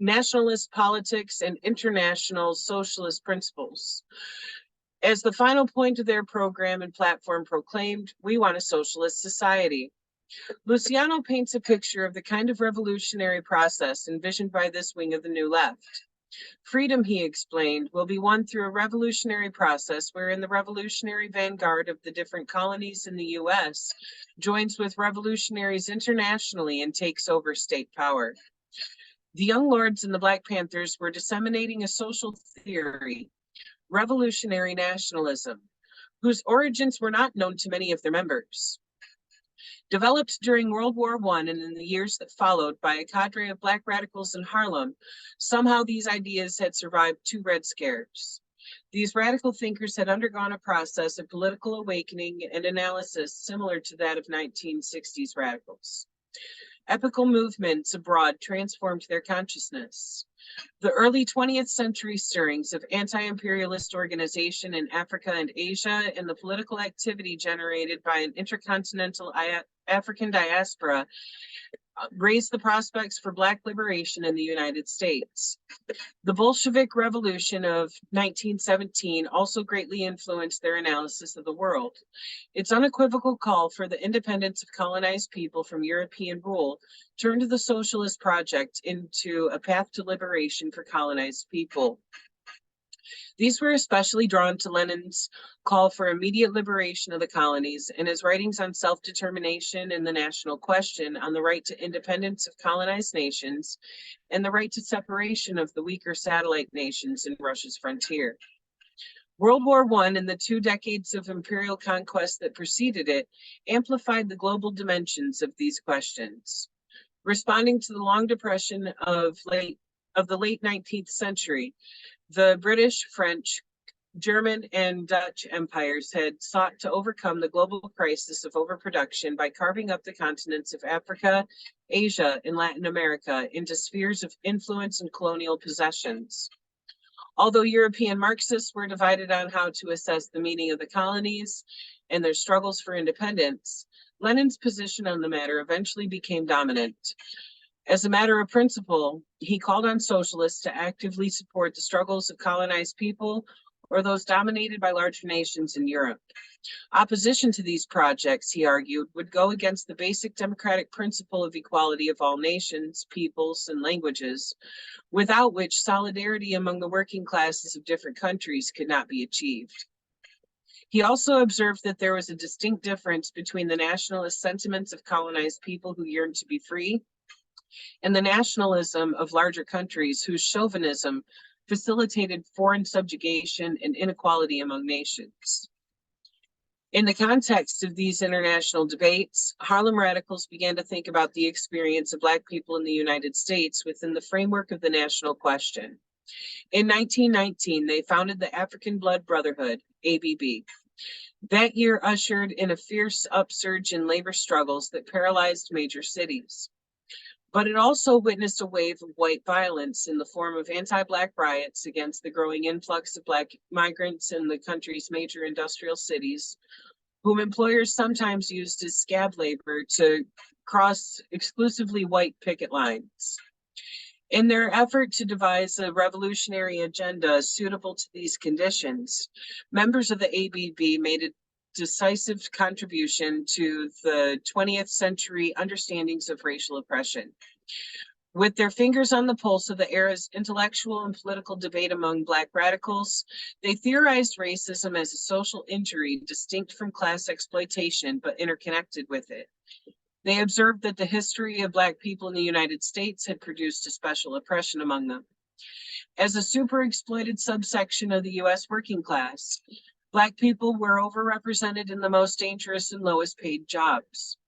nationalist politics and international socialist principles. As the final point of their program and platform proclaimed, we want a socialist society. Luciano paints a picture of the kind of revolutionary process envisioned by this wing of the New Left. Freedom, he explained, will be won through a revolutionary process wherein the revolutionary vanguard of the different colonies in the U.S. joins with revolutionaries internationally and takes over state power. The Young Lords and the Black Panthers were disseminating a social theory, revolutionary nationalism, whose origins were not known to many of their members. Developed during World War I and in the years that followed by a cadre of Black radicals in Harlem, somehow these ideas had survived 2 Red Scares. These radical thinkers had undergone a process of political awakening and analysis similar to that of 1960s radicals. Epical movements abroad transformed their consciousness. The early 20th century stirrings of anti-imperialist organization in Africa and Asia and the political activity generated by an intercontinental African diaspora raised the prospects for Black liberation in the United States. The Bolshevik Revolution of 1917 also greatly influenced their analysis of the world. Its unequivocal call for the independence of colonized people from European rule turned the socialist project into a path to liberation for colonized people. These were especially drawn to Lenin's call for immediate liberation of the colonies and his writings on self-determination and the national question, on the right to independence of colonized nations, and the right to separation of the weaker satellite nations in Russia's frontier. World War I and the 2 decades of imperial conquest that preceded it amplified the global dimensions of these questions. Responding to the long depression of the late 19th century, the British, French, German, and Dutch empires had sought to overcome the global crisis of overproduction by carving up the continents of Africa, Asia, and Latin America into spheres of influence and colonial possessions. Although European Marxists were divided on how to assess the meaning of the colonies and their struggles for independence, Lenin's position on the matter eventually became dominant. As a matter of principle, he called on socialists to actively support the struggles of colonized people or those dominated by larger nations in Europe. Opposition to these projects, he argued, would go against the basic democratic principle of equality of all nations, peoples, and languages, without which solidarity among the working classes of different countries could not be achieved. He also observed that there was a distinct difference between the nationalist sentiments of colonized people who yearned to be free and the nationalism of larger countries whose chauvinism facilitated foreign subjugation and inequality among nations. In the context of these international debates, Harlem radicals began to think about the experience of Black people in the United States within the framework of the national question. In 1919, they founded the African Blood Brotherhood, ABB. That year ushered in a fierce upsurge in labor struggles that paralyzed major cities. But it also witnessed a wave of white violence in the form of anti-Black riots against the growing influx of Black migrants in the country's major industrial cities, whom employers sometimes used as scab labor to cross exclusively white picket lines. In their effort to devise a revolutionary agenda suitable to these conditions, members of the ABB made a decisive contribution to the 20th century understandings of racial oppression. With their fingers on the pulse of the era's intellectual and political debate among Black radicals, they theorized racism as a social injury distinct from class exploitation, but interconnected with it. They observed that the history of Black people in the United States had produced a special oppression among them. As a super-exploited subsection of the US working class, Black people were overrepresented in the most dangerous and lowest paid jobs.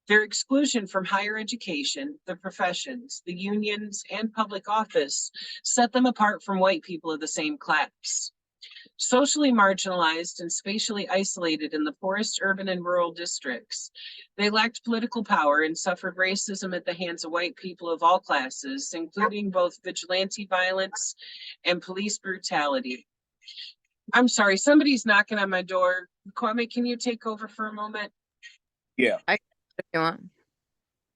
Their exclusion from higher education, the professions, the unions, and public office set them apart from white people of the same class. Socially marginalized and spatially isolated in the poorest urban and rural districts, they lacked political power and suffered racism at the hands of white people of all classes, including both vigilante violence and police brutality. I'm sorry, somebody's knocking on my door. Kwame, can you take over for a moment? Yeah. If you want.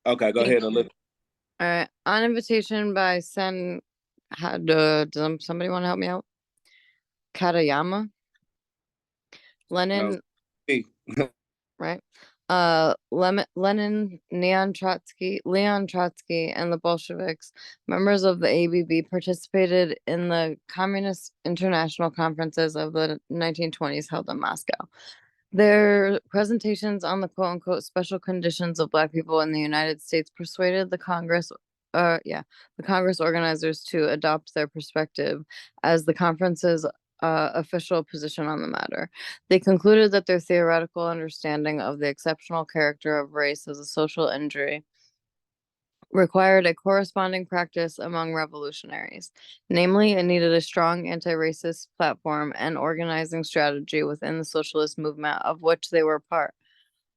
Okay, go Thank ahead, you. Olivia. All right. On invitation by Sen, does somebody want to help me out? Katayama, Lenin, Me. right? Lenin, Leon Trotsky, and the Bolsheviks, members of the ABB, participated in the Communist International Conferences of the 1920s held in Moscow. Their presentations on the quote-unquote special conditions of Black people in the United States persuaded the Congress organizers to adopt their perspective as the conference's official position on the matter. They concluded that their theoretical understanding of the exceptional character of race as a social injury required a corresponding practice among revolutionaries. Namely, it needed a strong anti-racist platform and organizing strategy within the socialist movement of which they were part.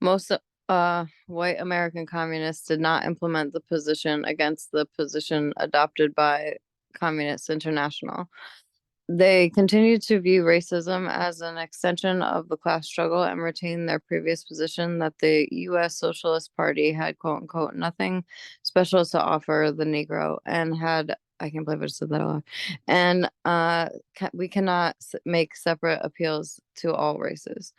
Most white American communists did not implement the position against the position adopted by Communist International. They continued to view racism as an extension of the class struggle and retained their previous position that the U.S. Socialist Party had quote unquote nothing special to offer the Negro and had, I can't believe I just said that out loud, and we cannot make separate appeals to all races.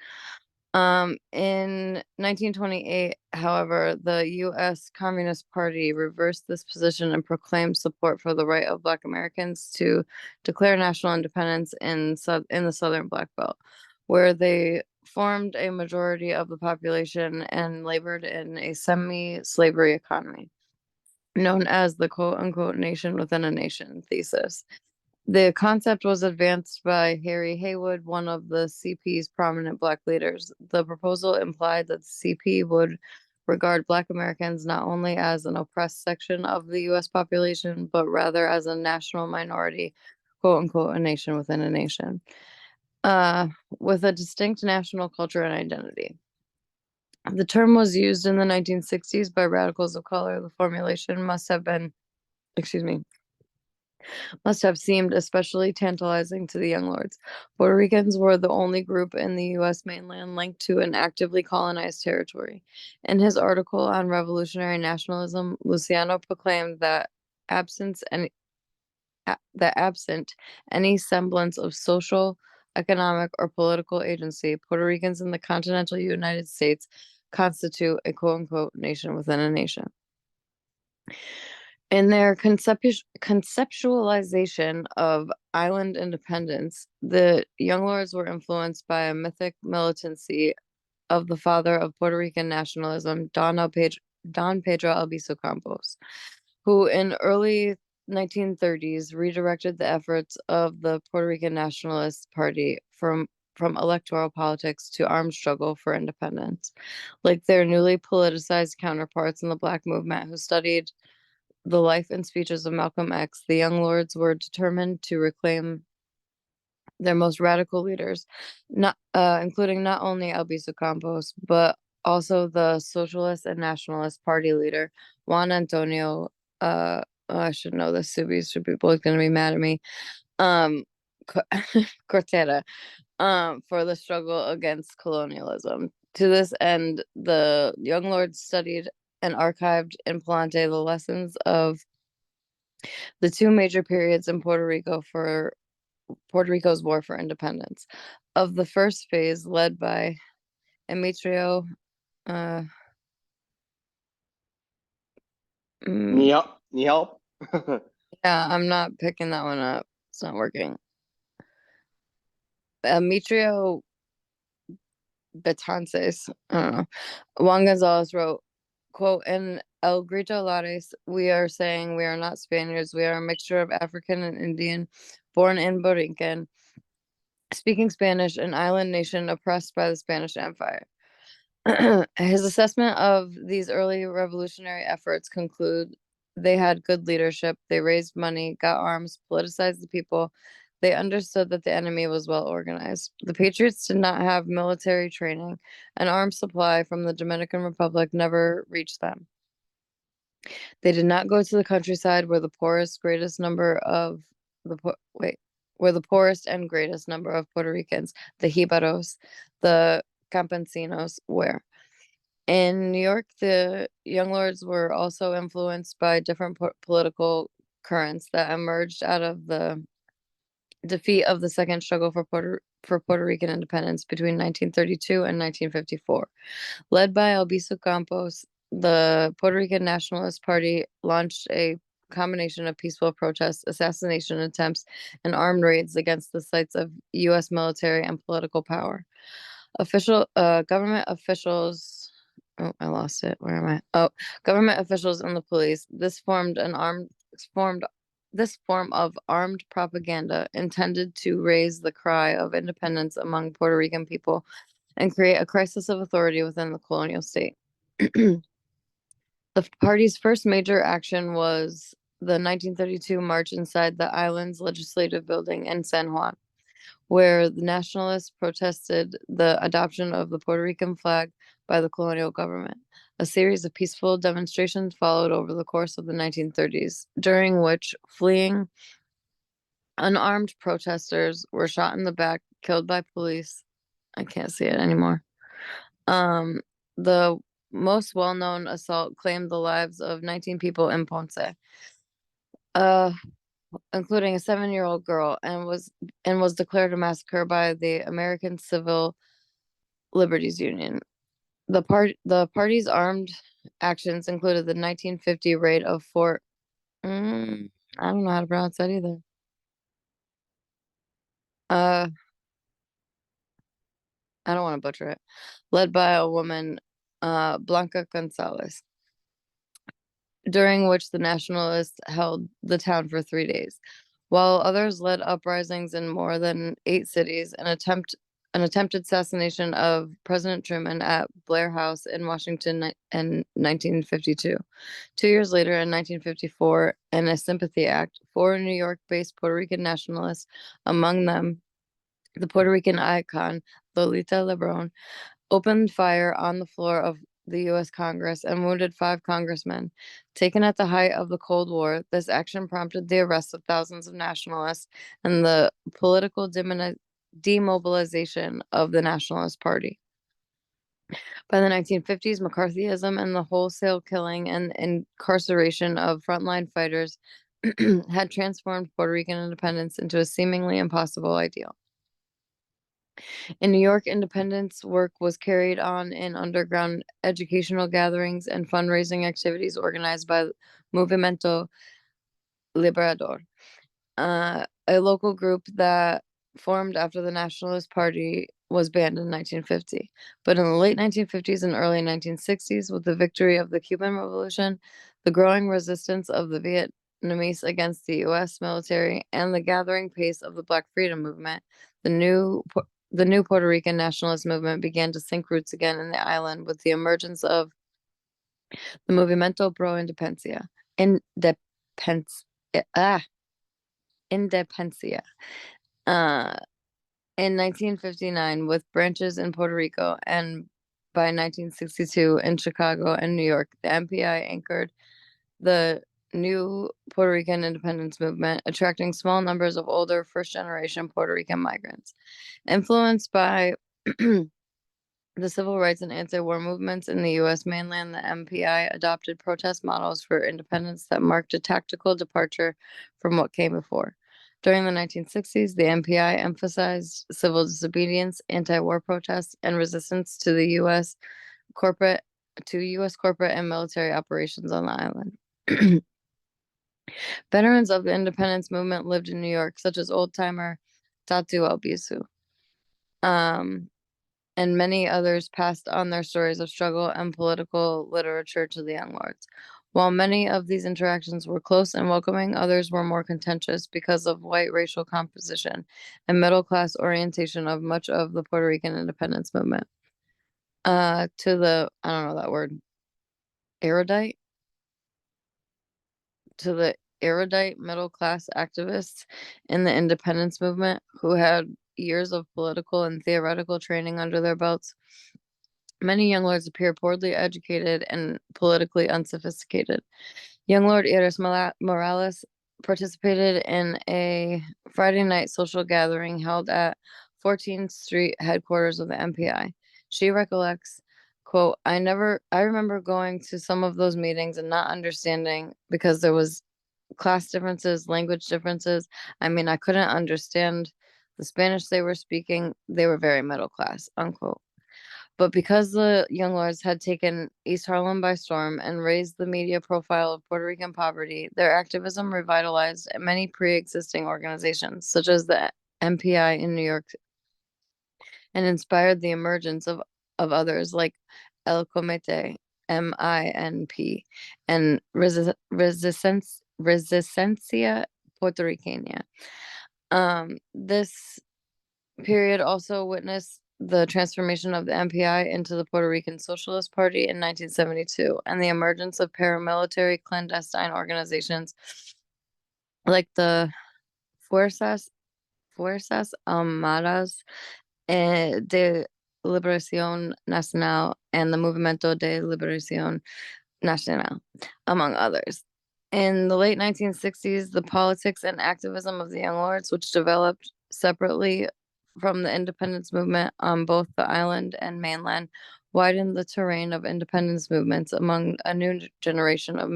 In 1928, however, the U.S. Communist Party reversed this position and proclaimed support for the right of Black Americans to declare national independence in the Southern Black Belt, where they formed a majority of the population and labored in a semi-slavery economy, known as the quote-unquote nation within a nation thesis. The concept was advanced by Harry Haywood, one of the CP's prominent Black leaders. The proposal implied that the CP would regard Black Americans not only as an oppressed section of the U.S. population, but rather as a national minority, quote unquote, a nation within a nation, with a distinct national culture and identity. The term was used in the 1960s by radicals of color. The formulation must have seemed especially tantalizing to the young lords. Puerto Ricans were the only group in the U.S. mainland linked to an actively colonized territory. In his article on revolutionary nationalism, Luciano proclaimed that absent any semblance of social, economic, or political agency, Puerto Ricans in the continental United States constitute a quote-unquote nation within a nation. In their conceptualization of island independence, the young lords were influenced by a mythic militancy of the father of Puerto Rican nationalism, Don Pedro Albizu Campos, who in early 1930s redirected the efforts of the Puerto Rican Nationalist Party from from electoral politics to armed struggle for independence. Like their newly politicized counterparts in the Black movement who studied the life and speeches of Malcolm X, the Young Lords were determined to reclaim their most radical leaders, not including not only Albizu Campos, but also the Socialist and Nationalist Party leader, Juan Antonio. I should know this. Subis should be both going to be mad at me. Cortera, for the struggle against colonialism. To this end, the Young Lords studied and archived in Palante the lessons of the two major periods in Puerto Rico for Puerto Rico's war for independence. Of the first phase, led by Emitrio, uh, Need help? Need help? yeah, I'm not picking that one up. It's not working. Emitrio Betances, I don't know. Juan Gonzalez wrote, quote, in El Grito Lares, we are saying we are not Spaniards. We are a mixture of African and Indian, born in Borinquen, speaking Spanish, an island nation oppressed by the Spanish Empire. His assessment of these early revolutionary efforts conclude they had good leadership, they raised money, got arms, politicized the people. They understood that the enemy was well organized. The Patriots did not have military training. An arms supply from the Dominican Republic never reached them. They did not go to the countryside where the poorest, greatest number of the where the poorest and greatest number of Puerto Ricans, the Jibaros, the Campesinos, were. In New York, the Young Lords were also influenced by different political currents that emerged out of the defeat of the second struggle for Puerto Rican independence between 1932 and 1954. Led by Albizu Campos, the Puerto Rican Nationalist Party launched a combination of peaceful protests, assassination attempts, and armed raids against the sites of U.S. military and political power. Government officials. Oh, I lost it. Where am I? Oh, government officials and the police. This form of armed propaganda intended to raise the cry of independence among Puerto Rican people and create a crisis of authority within the colonial state. The party's first major action was the 1932 march inside the island's legislative building in San Juan, where the Nationalists protested the adoption of the Puerto Rican flag by the colonial government. A series of peaceful demonstrations followed over the course of the 1930s, during which fleeing unarmed protesters were shot in the back, killed by police. I can't see it anymore. The most well-known assault claimed the lives of 19 people in Ponce, including a 7-year-old girl, and was declared a massacre by the American Civil Liberties Union. The party's armed actions included the 1950 raid of Fort. I don't know how to pronounce that either. I don't want to butcher it. Led by a woman, Blanca Gonzalez, during which the Nationalists held the town for 3 days, while others led uprisings in more than 8 cities. An attempted assassination of President Truman at Blair House in Washington in 1952. 2 years later, in 1954, in a sympathy act, 4 New York-based Puerto Rican nationalists, among them the Puerto Rican icon Lolita Lebron, opened fire on the floor of the U.S. Congress and wounded 5 congressmen. Taken at the height of the Cold War, this action prompted the arrest of thousands of nationalists and the political demobilization of the Nationalist Party. By the 1950s, McCarthyism and the wholesale killing and incarceration of frontline fighters had transformed Puerto Rican independence into a seemingly impossible ideal. In New York, independence work was carried on in underground educational gatherings and fundraising activities organized by Movimiento Liberador, a local group that formed after the Nationalist Party was banned in 1950. But in the late 1950s and early 1960s, with the victory of the Cuban Revolution, the growing resistance of the Vietnamese against the U.S. military, and the gathering pace of the Black Freedom Movement, the the new Puerto Rican nationalist movement began to sink roots again in the island with the emergence of the Movimiento Pro Independencia. Indepens- ah, Independencia. In 1959, with branches in Puerto Rico, and by 1962 in Chicago and New York, the MPI anchored the new Puerto Rican independence movement, attracting small numbers of older first-generation Puerto Rican migrants. Influenced by the civil rights and anti-war movements in the U.S. mainland, the MPI adopted protest models for independence that marked a tactical departure from what came before. During the 1960s, the MPI emphasized civil disobedience, anti-war protests, and resistance to the U.S. corporate and military operations on the island. Veterans of the independence movement lived in New York, such as old-timer Tatu Albizu. And many others passed on their stories of struggle and political literature to the young lords. While many of these interactions were close and welcoming, others were more contentious because of white racial composition and middle-class orientation of much of the Puerto Rican independence movement. I don't know that word, erudite? To the erudite middle-class activists in the independence movement who had years of political and theoretical training under their belts, many young lords appear poorly educated and politically unsophisticated. Young Lord Iris Morales participated in a Friday night social gathering held at 14th Street headquarters of the MPI. She recollects, quote, I remember going to some of those meetings and not understanding because there was class differences, language differences. I mean, I couldn't understand the Spanish they were speaking. They were very middle class, unquote. But because the Young Lords had taken East Harlem by storm and raised the media profile of Puerto Rican poverty, their activism revitalized many pre-existing organizations, such as the MPI in New York, and inspired the emergence of others like El Comité, MINP, and Resistencia Puertorriqueña. This period also witnessed the transformation of the MPI into the Puerto Rican Socialist Party in 1972 and the emergence of paramilitary clandestine organizations like the Fuerzas Armadas de Liberación Nacional and the Movimiento de Liberación Nacional, among others. In the late 1960s, the politics and activism of the Young Lords, which developed separately from the independence movement on both the island and mainland, widened the terrain of independence movements among a new generation of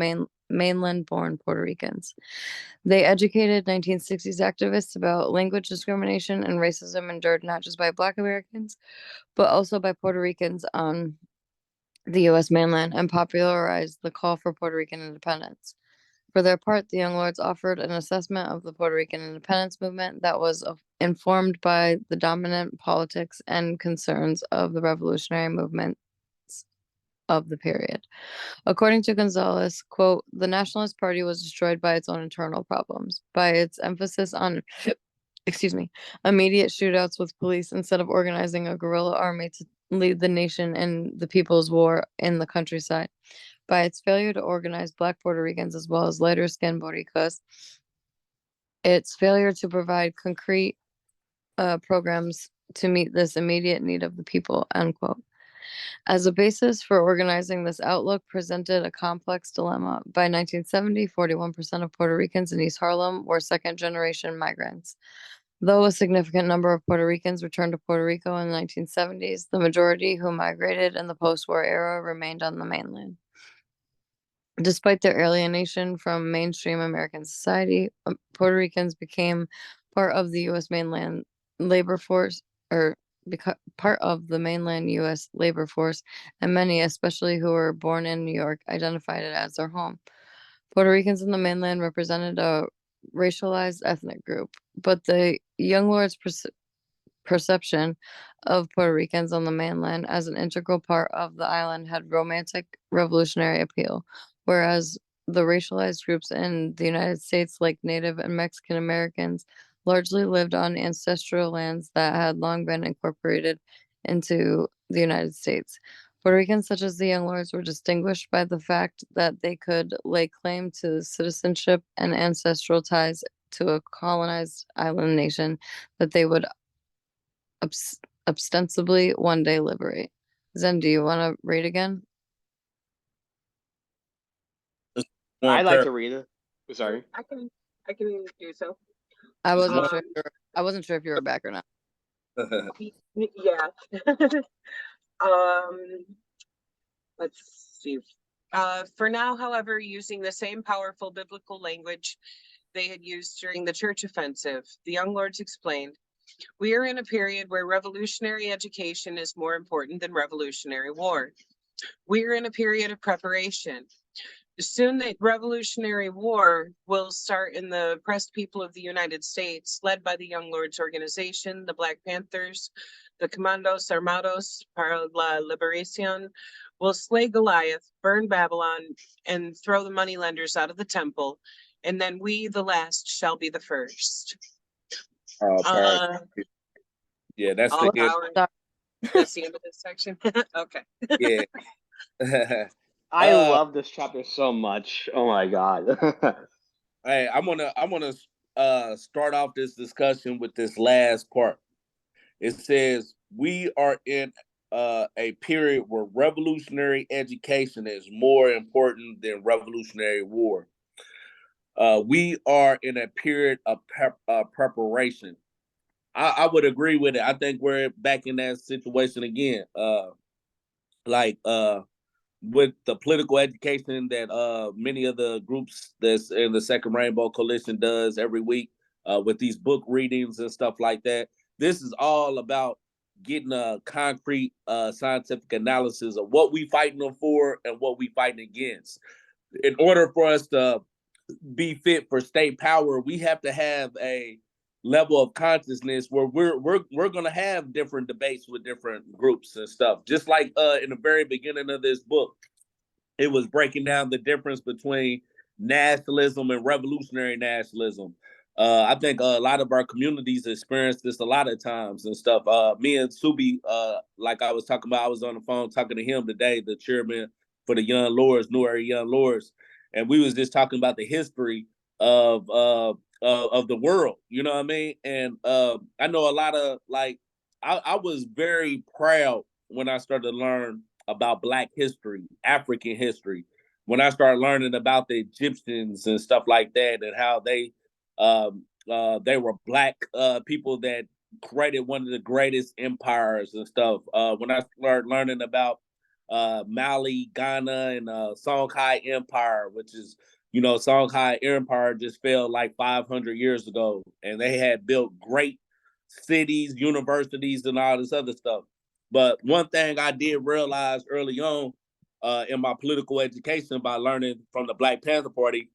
mainland-born Puerto Ricans. They educated 1960s activists about language discrimination and racism endured not just by Black Americans, but also by Puerto Ricans on the U.S. mainland, and popularized the call for Puerto Rican independence. For their part, the Young Lords offered an assessment of the Puerto Rican independence movement that was informed by the dominant politics and concerns of the revolutionary movements of the period. According to Gonzalez, quote, the Nationalist Party was destroyed by its own internal problems, by its emphasis on immediate shootouts with police instead of organizing a guerrilla army to lead the nation in the people's war in the countryside, by its failure to organize Black Puerto Ricans as well as lighter-skinned Boricuas, its failure to provide concrete programs to meet this immediate need of the people, unquote. As a basis for organizing, this outlook presented a complex dilemma. By 1970, 41% of Puerto Ricans in East Harlem were second-generation migrants. Though a significant number of Puerto Ricans returned to Puerto Rico in the 1970s, the majority who migrated in the post-war era remained on the mainland. Despite their alienation from mainstream American society, Puerto Ricans became part of the U.S. mainland labor force, part of the mainland U.S. labor force, and many, especially who were born in New York, identified it as their home. Puerto Ricans in the mainland represented a racialized ethnic group, but the Young Lords' perception of Puerto Ricans on the mainland as an integral part of the island had romantic revolutionary appeal, whereas the racialized groups in the United States, like Native and Mexican Americans, largely lived on ancestral lands that had long been incorporated into the United States. Puerto Ricans, such as the Young Lords, were distinguished by the fact that they could lay claim to citizenship and ancestral ties to a colonized island nation that they would ostensibly one day liberate. Zen, do you want to read again? I'd like to read it. Sorry. I can do so. I wasn't sure. I wasn't sure if you were back or not. Yeah. Let's see. For now, however, using the same powerful biblical language they had used during the church offensive, the Young Lords explained, "We are in a period where revolutionary education is more important than revolutionary war. We are in a period of preparation. Soon the Revolutionary War will start in the oppressed people of the United States, led by the Young Lords organization, the Black Panthers, the Comandos Armados para la Liberación, will slay Goliath, burn Babylon, and throw the moneylenders out of the temple, and then we, the last, shall be the first." Yeah, that's all the end. power. That's the end of this section. Okay. Yeah. I love this chapter so much. Oh my god. Hey, I'm gonna start off this discussion with this last part. It says we are in a period where revolutionary education is more important than revolutionary war. We are in a period of preparation. I would agree with it. I think we're back in that situation again. With the political education that many of the groups that's in the Second Rainbow Coalition does every week with these book readings and stuff like that. This is all about getting a concrete scientific analysis of what we fighting them for and what we fighting against. In order for us to be fit for state power, we have to have a level of consciousness where we're gonna have different debates with different groups and stuff. Just like in the very beginning of this book, it was breaking down the difference between nationalism and revolutionary nationalism. I think a lot of our communities experience this a lot of times and stuff. Me and Subi, like I was talking about, I was on the phone talking to him today, the chairman for the Young Lords, New Era Young Lords, and we was just talking about the history of the world. You know what I mean? And I know a lot of I was very proud when I started to learn about Black history, African history, when I started learning about the Egyptians and stuff like that, and how they were Black people that created one of the greatest empires and stuff. When I started learning about Mali, Ghana, and Songhai Empire, which is, you know, Songhai Empire just fell like 500 years ago, and they had built great cities, universities, and all this other stuff. But one thing I did realize early on in my political education by learning from the Black Panther Party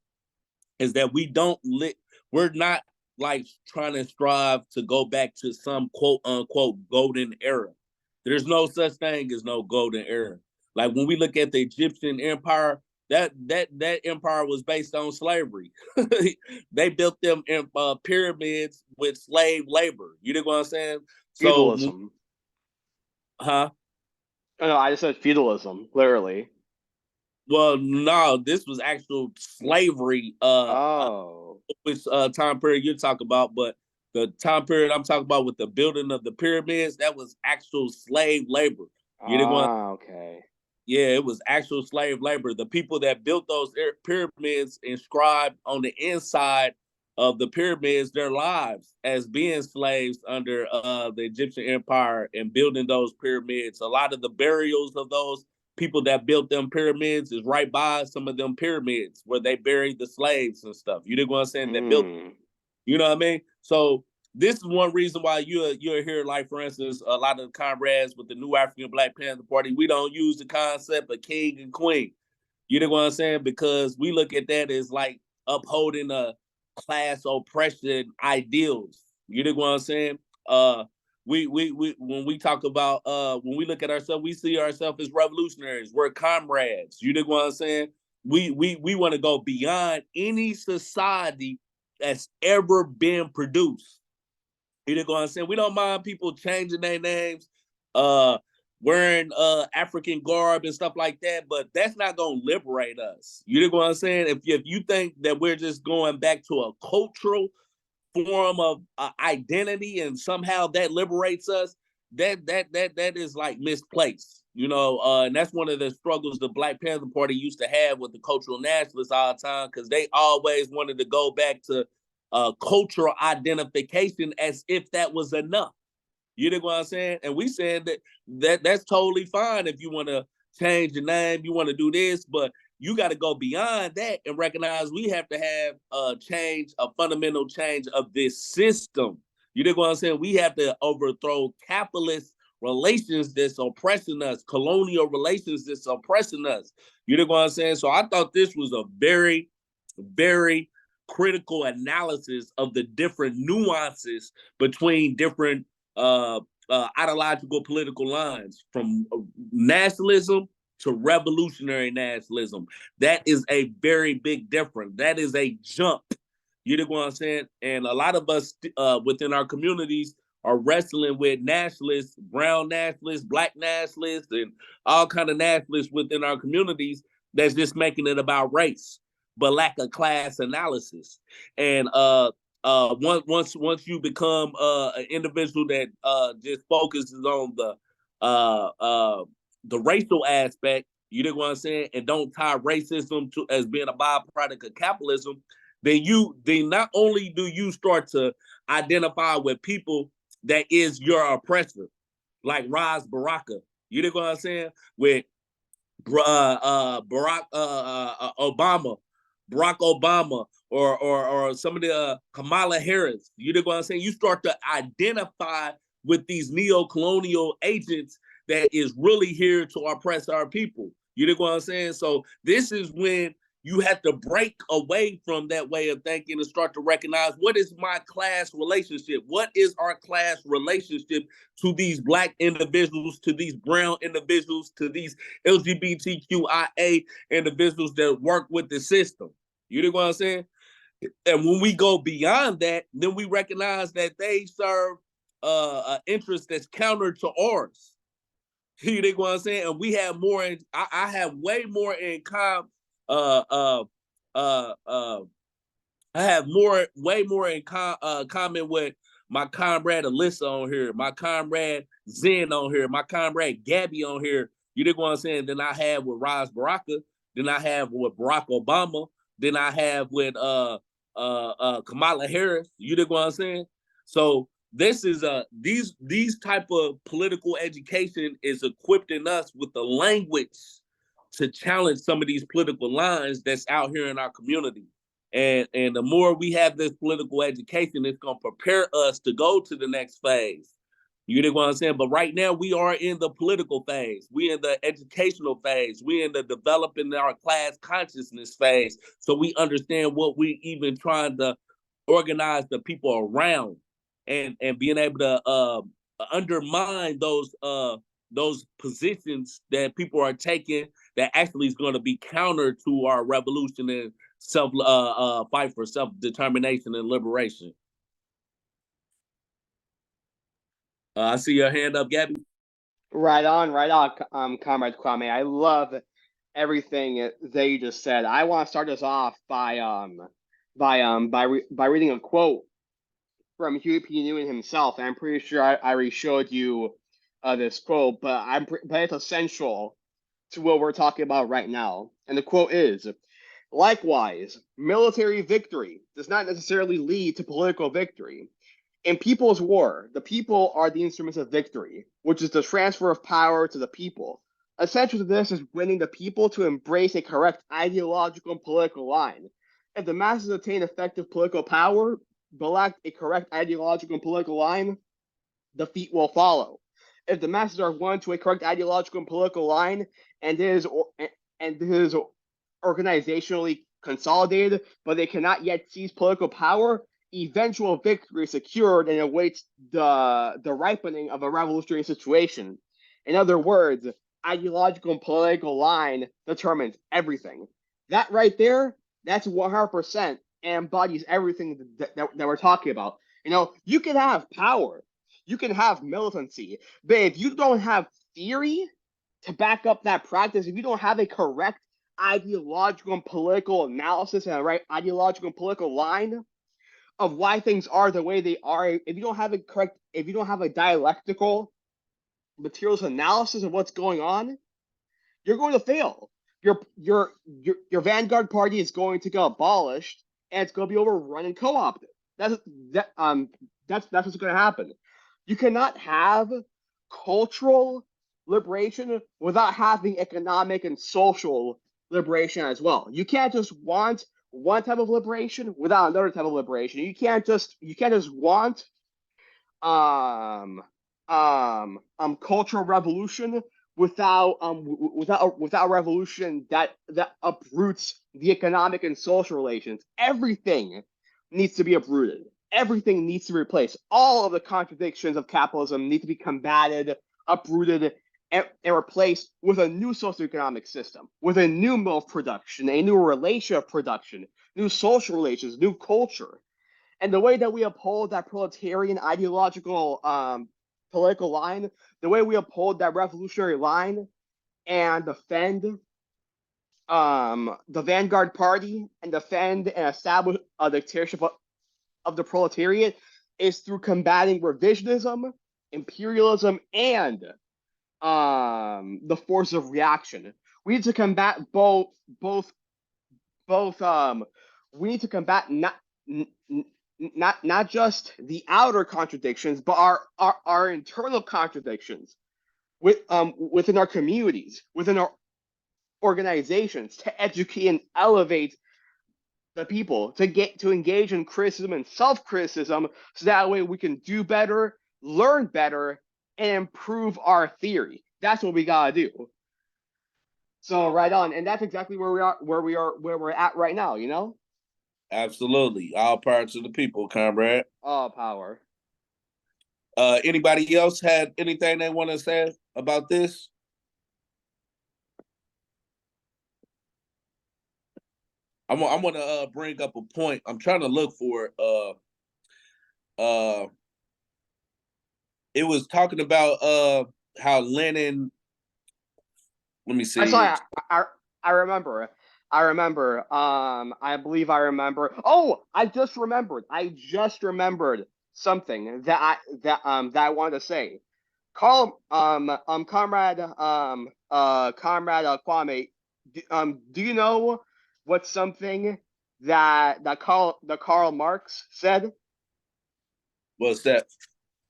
is that we're not like trying to strive to go back to some quote unquote golden era. There's no such thing as no golden era. Like when we look at the Egyptian empire, that empire was based on slavery. They built them pyramids with slave labor. You know what I'm saying? Feudalism. Huh? Oh, no, I just said feudalism, literally. Well, no, this was actual slavery. Which time period you're talking about? But the time period I'm talking about with the building of the pyramids, that was actual slave labor. You didn't want. Okay. Yeah, it was actual slave labor. The people that built those pyramids inscribed on the inside of the pyramids their lives as being slaves under the Egyptian Empire and building those pyramids. A lot of the burials of those people that built them pyramids is right by some of them pyramids where they buried the slaves and stuff. You know what I'm saying? That built, you know what I mean? So this is one reason why you're here, like, for instance, a lot of the comrades with the New African Black Panther Party, we don't use the concept of king and queen. You know what I'm saying? Because we look at that as like upholding a class oppression ideals. You know what I'm saying? We when we talk about when we look at ourselves, we see ourselves as revolutionaries. We're comrades. You know what I'm saying? We want to go beyond any society that's ever been produced. You know what I'm saying? We don't mind people changing their names, wearing African garb and stuff like that, but that's not gonna liberate us. You know what I'm saying? If you think that we're just going back to a cultural form of identity and somehow that liberates us, that is like misplaced. And that's one of the struggles the Black Panther Party used to have with the cultural nationalists all the time, because they always wanted to go back to cultural identification as if that was enough. You know what I'm saying? And we said that's totally fine if you want to change your name, you want to do this, but you got to go beyond that and recognize we have to have a fundamental change of this system. You know what I'm saying? We have to overthrow capitalist relations that's oppressing us, colonial relations that's oppressing us. You know what I'm saying? So I thought this was a very, very critical analysis of the different nuances between different ideological political lines, from nationalism to revolutionary nationalism. That is a very big difference. That is a jump. You know what I'm saying? And a lot of us within our communities are wrestling with nationalists, brown nationalists, black nationalists, and all kind of nationalists within our communities that's just making it about race, but lack of class analysis. And once you become an individual that just focuses on the racial aspect, you know what I'm saying, and don't tie racism to as being a byproduct of capitalism, then not only do you start to identify with people that is your oppressor, like Ras Baraka, you know what I'm saying, with Obama, Barack Obama, or some of the Kamala Harris. You know what I'm saying? You start to identify with these neo-colonial agents that is really here to oppress our people. You know what I'm saying? So this is when you have to break away from that way of thinking and start to recognize, what is my class relationship? What is our class relationship to these black individuals, to these brown individuals, to these LGBTQIA individuals that work with the system? You know what I'm saying? And when we go beyond that, then we recognize that they serve an interest that's counter to ours. You know what I'm saying? And we have more. I have way more in common. Uh, I have way more in common with my comrade Alyssa on here, my comrade Zen on here, my comrade Gabby on here. You know what I'm saying? Than I have with Ras Baraka, than I have with Barack Obama, than I have with Kamala Harris. You know what I'm saying? So this is these type of political education is equipping us with the language to challenge some of these political lines that's out here in our community. And the more we have this political education, it's going to prepare us to go to the next phase. You know what I'm saying? But right now we are in the political phase. We in the educational phase. We in the developing our class consciousness phase. So we understand what we even trying to organize the people around, and being able to undermine those positions that people are taking that actually is going to be counter to our revolution and fight for self-determination and liberation. I see your hand up, Gabby. Right on, Comrade Kwame. I love everything that you just said. I want to start us off by reading a quote from Huey P. Newton himself. I'm pretty sure I already showed you this quote, but it's essential to what we're talking about right now. And the quote is, "Likewise, military victory does not necessarily lead to political victory. In people's war, the people are the instruments of victory, which is the transfer of power to the people. Essential to this is winning the people to embrace a correct ideological and political line. If the masses attain effective political power, but lack a correct ideological and political line, defeat will follow. If the masses are won to a correct ideological and political line, and it is organizationally consolidated, but they cannot yet seize political power, eventual victory is secured and awaits the ripening of a revolutionary situation. In other words, ideological and political line determines everything." That right there, that's 100% embodies everything that we're talking about. You know, you can have power, you can have militancy, but if you don't have theory to back up that practice, if you don't have a correct ideological and political analysis and a right ideological and political line of why things are the way they are, if you don't have if you don't have a dialectical materials analysis of what's going on, you're going to fail. Your vanguard party is going to get abolished, and it's going to be overrun and co-opted. That's that's what's going to happen. You cannot have cultural liberation without having economic and social liberation as well. You can't just want one type of liberation without another type of liberation. You can't just want cultural revolution without revolution that uproots the economic and social relations. Everything needs to be uprooted. Everything needs to be replaced. All of the contradictions of capitalism need to be combated, uprooted, and replaced with a new socioeconomic system, with a new mode of production, a new relation of production, new social relations, new culture. And the way that we uphold that proletarian ideological political line, the way we uphold that revolutionary line and defend the vanguard party and defend and establish a dictatorship of the proletariat is through combating revisionism, imperialism, and the force of reaction. We need to combat both. We need to combat not just the outer contradictions, but our internal contradictions within our communities, within our organizations, to educate and elevate the people, to engage in criticism and self-criticism, so that way we can do better, learn better, and improve our theory. That's what we gotta do. So right on, and that's exactly where we're at right now. You know. Absolutely. All power to the people, comrade. All power. Anybody else had anything they want to say about this? I want to bring up a point. I'm trying to look for it was talking about how Lenin. Let me see. I remember. I believe I remember. Oh, I just remembered something that I wanted to say. Comrade Kwame, do you know what's something that Karl Marx said? What's that?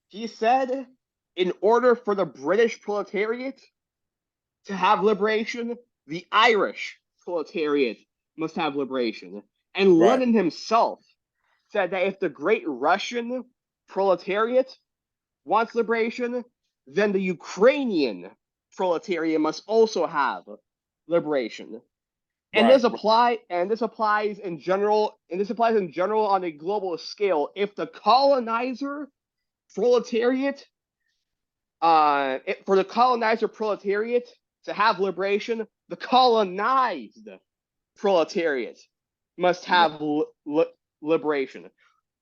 He said, in order for the British proletariat to have liberation, the Irish proletariat must have liberation. And Right. Lenin himself said that if the great Russian proletariat wants liberation, then the Ukrainian proletariat must also have liberation. And Right. this applies in general on a global scale. If the colonizer proletariat for the colonizer proletariat to have liberation, the colonized proletariat must have liberation.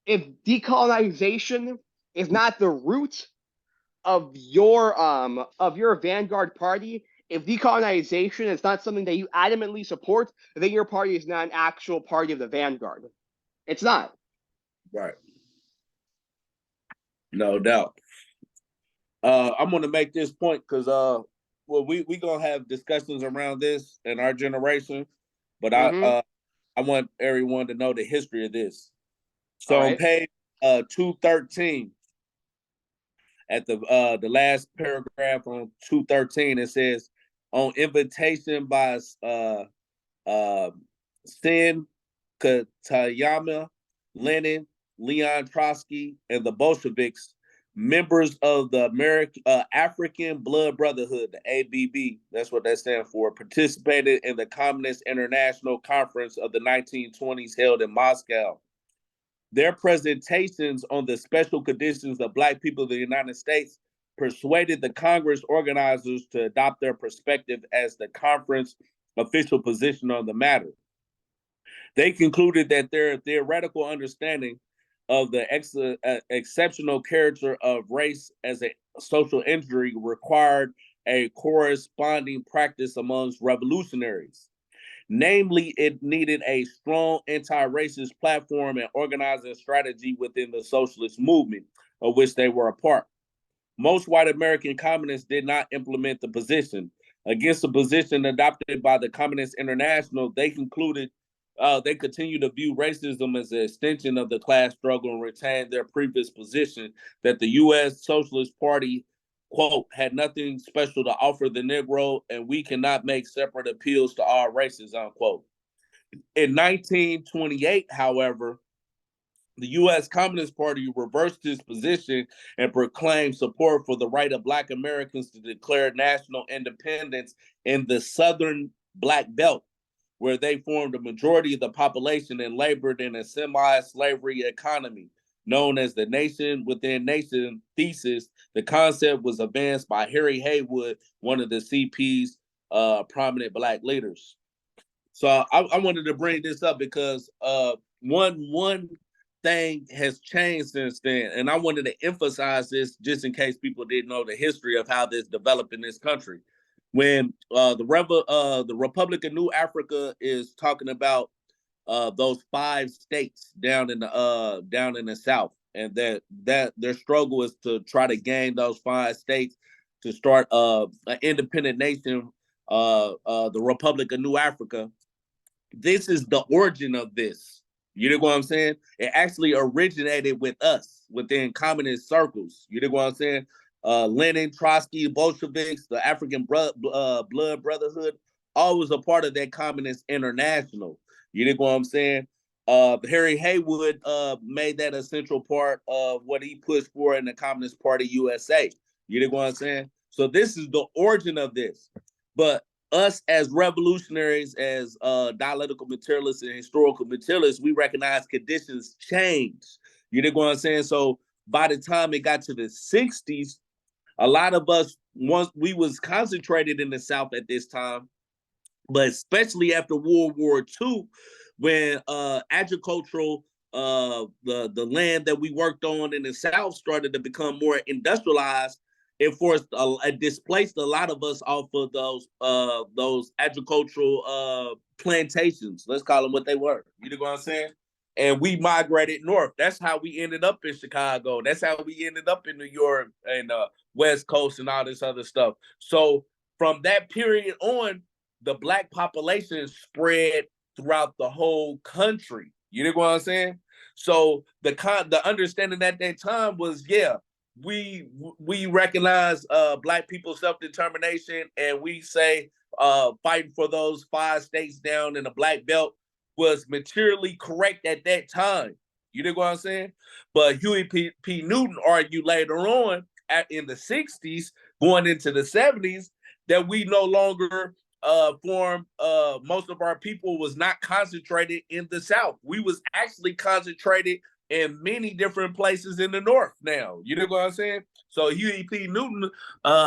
If decolonization is not the root of your vanguard party, if decolonization is not something that you adamantly support, then your party is not an actual party of the vanguard. It's not. Right. No doubt. I'm going to make this point because we gonna have discussions around this in our generation, but I want everyone to know the history of this. So on page 213, at the last paragraph on 213, it says, on invitation by Sen Katayama, Lenin, Leon Trotsky, and the Bolsheviks, members of the African Blood Brotherhood, the ABB, that's what that stands for, participated in the Communist International Conference of the 1920s held in Moscow. Their presentations on the special conditions of Black people in the United States persuaded the Congress organizers to adopt their perspective as the conference official position on the matter. They concluded that their theoretical understanding of the exceptional character of race as a social injury required a corresponding practice amongst revolutionaries. Namely, it needed a strong anti-racist platform and organizing strategy within the socialist movement, of which they were a part. Most white American communists did not implement the position. Against the position adopted by the Communist International, they concluded they continue to view racism as an extension of the class struggle and retain their previous position that the U.S. Socialist Party, quote, had nothing special to offer the Negro and we cannot make separate appeals to all races, unquote. In 1928, however, the U.S. Communist Party reversed its position and proclaimed support for the right of Black Americans to declare national independence in the Southern Black Belt, where they formed a majority of the population and labored in a semi-slavery economy. Known as the nation within nation thesis, the concept was advanced by Harry Haywood, one of the CP's prominent Black leaders. So I wanted to bring this up because one thing has changed since then, and I wanted to emphasize this just in case people didn't know the history of how this developed in this country. When the Republic of New Africa is talking about those 5 states down in the South, and that their struggle is to try to gain those 5 states to start an independent nation, the Republic of New Africa. This is the origin of this. You know what I'm saying? It actually originated with us within communist circles. You know what I'm saying? Lenin, Trotsky, Bolsheviks, the African blood brotherhood, always a part of that communist international. You know what I'm saying? Harry Haywood made that a central part of what he pushed for in the Communist Party USA. You know what I'm saying? So this is the origin of this. But us as revolutionaries, as dialectical materialists and historical materialists, we recognize conditions change. You know what I'm saying? So by the time it got to the 60s, a lot of us, once we was concentrated in the South at this time, but especially after World War II, when agricultural, the land that we worked on in the South started to become more industrialized, it forced it displaced a lot of us off of those agricultural plantations. Let's call them what they were. You know what I'm saying? And we migrated north. That's how we ended up in Chicago. That's how we ended up in New York and West Coast and all this other stuff. So from that period on, the Black population spread throughout the whole country. You know what I'm saying? So the understanding at that time was, yeah, we recognize Black people's self-determination, and we say fighting for those 5 states down in the Black Belt was materially correct at that time. You know what I'm saying? But Huey P. Newton argued later on in the 60s, going into the 70s, that we no longer most of our people was not concentrated in the South. We was actually concentrated in many different places in the North now. You know what I'm saying? So Huey P. Newton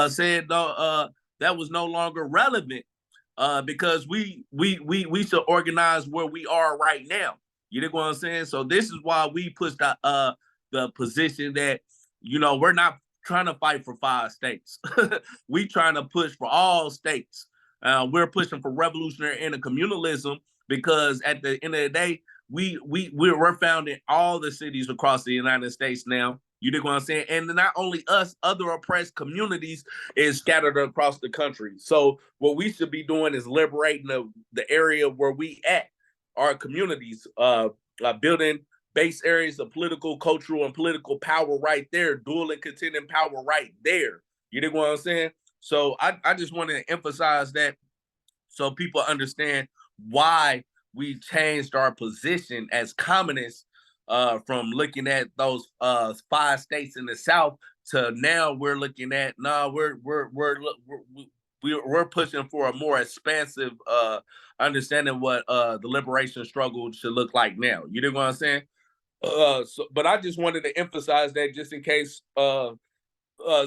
said that was no longer relevant because we should organize where we are right now. You know what I'm saying? So this is why we pushed the position that, you know, we're not trying to fight for 5 states. We trying to push for all states. We're pushing for revolutionary intercommunalism because at the end of the day, we're found in all the cities across the United States now. You know what I'm saying? And not only us, other oppressed communities is scattered across the country. So what we should be doing is liberating the area where we at, our communities, building base areas of political, cultural, and political power right there, dual and contending power right there. You know what I'm saying? So I just want to emphasize that so people understand why we changed our position as communists from looking at those 5 states in the South to now we're looking at we're pushing for a more expansive understanding what the liberation struggle should look like now. You know what I'm saying? But I just wanted to emphasize that just in case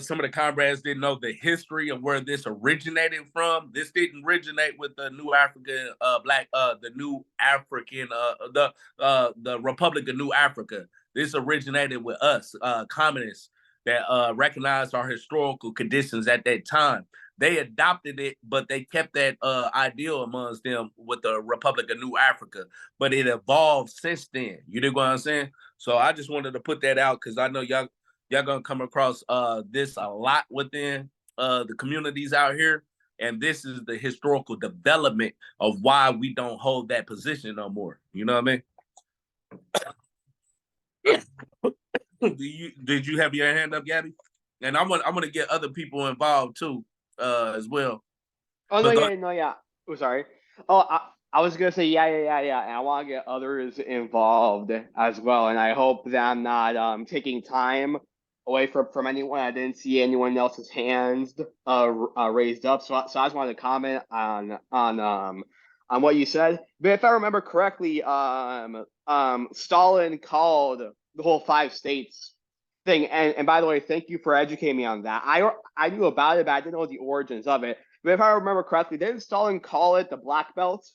some of the comrades didn't know the history of where this originated from. This didn't originate with the New African the New African the Republic of New Africa. This originated with us, communists, that recognized our historical conditions at that time. They adopted it, but they kept that ideal amongst them with the Republic of New Africa. But it evolved since then. You dig what I'm saying? So I just wanted to put that out because I know y'all gonna come across this a lot within the communities out here. And this is the historical development of why we don't hold that position no more. You know what I mean? Did you have your hand up, Gabby? And I'm gonna get other people involved too, as well. Oh no, But yeah, no, yeah. Oh, sorry. Oh, I was gonna say yeah. And I want to get others involved as well, and I hope that I'm not taking time away from anyone. I didn't see anyone else's hands raised up, so I just wanted to comment on what you said. But if I remember correctly, Stalin called the whole 5 states thing, and by the way, thank you for educating me on that. I knew about it, but I didn't know the origins of it. But if I remember correctly, didn't Stalin call it the Black Belt?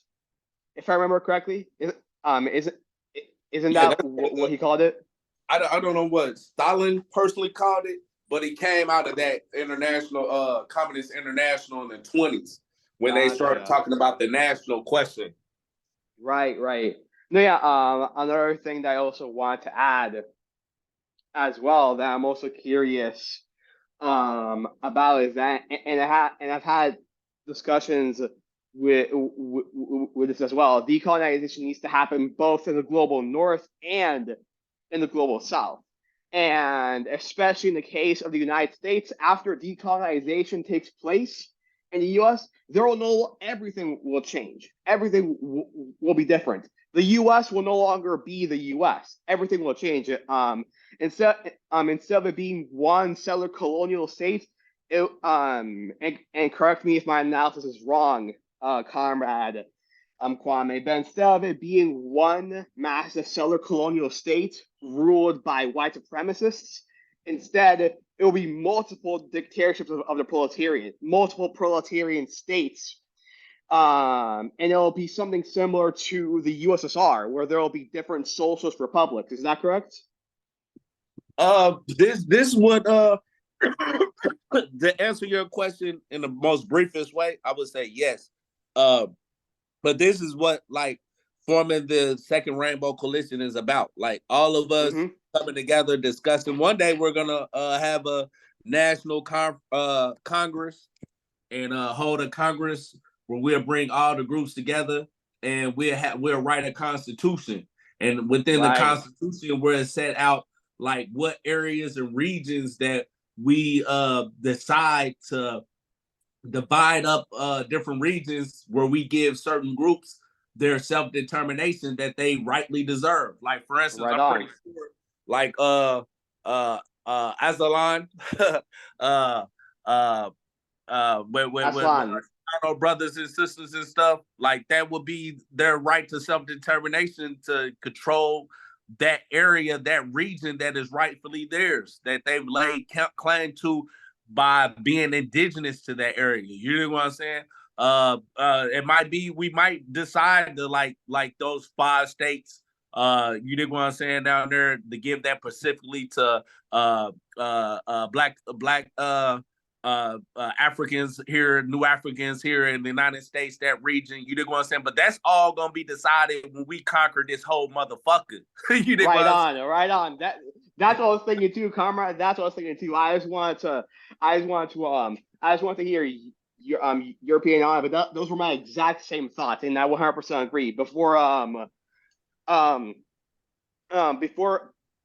If I remember correctly, isn't yeah, that what he called it? I don't know what Stalin personally called it, but he came out of that international, Communist International in the 20s when they started talking about the national question. Right. No, yeah. Another thing that I also want to add as well that I'm also curious about is that, and I've had discussions with this as well. Decolonization needs to happen both in the global north and in the global south. And especially in the case of the United States, after decolonization takes place in the U.S., everything will change. Everything will be different. The U.S. will no longer be the U.S. Everything will change. Instead of it being one settler colonial state, and correct me if my analysis is wrong, comrade Kwame, but instead of it being one massive settler colonial state ruled by white supremacists, instead it will be multiple dictatorships of the proletariat, multiple proletarian states, and it'll be something similar to the USSR, where there will be different socialist republics. Is that correct? This would to answer your question in the most briefest way, I would say yes. But this is what like forming the Second Rainbow Coalition is about. Like all of us coming together, discussing. One day we're gonna have a national Congress and hold a Congress where we'll bring all the groups together and we'll write a constitution. And within the constitution, we're set out like what areas and regions that we decide to divide up different regions where we give certain groups their self-determination that they rightly deserve. Like for instance, I'm pretty sure like Azalan with our brothers and sisters and stuff, like that would be their right to self-determination to control that area, that region that is rightfully theirs, that they've laid claim to by being indigenous to that area. You know what I'm saying? It might be we might decide to like those 5 states. You dig what I'm saying down there to give that specifically to black Africans here, new Africans here in the United States, that region. You dig what I'm saying? But that's all gonna be decided when we conquer this whole motherfucker. You dig right on. That's what I was thinking too, comrade. That's what I was thinking too. I just wanted to hear your European on it, but those were my exact same thoughts, and I 100% agree.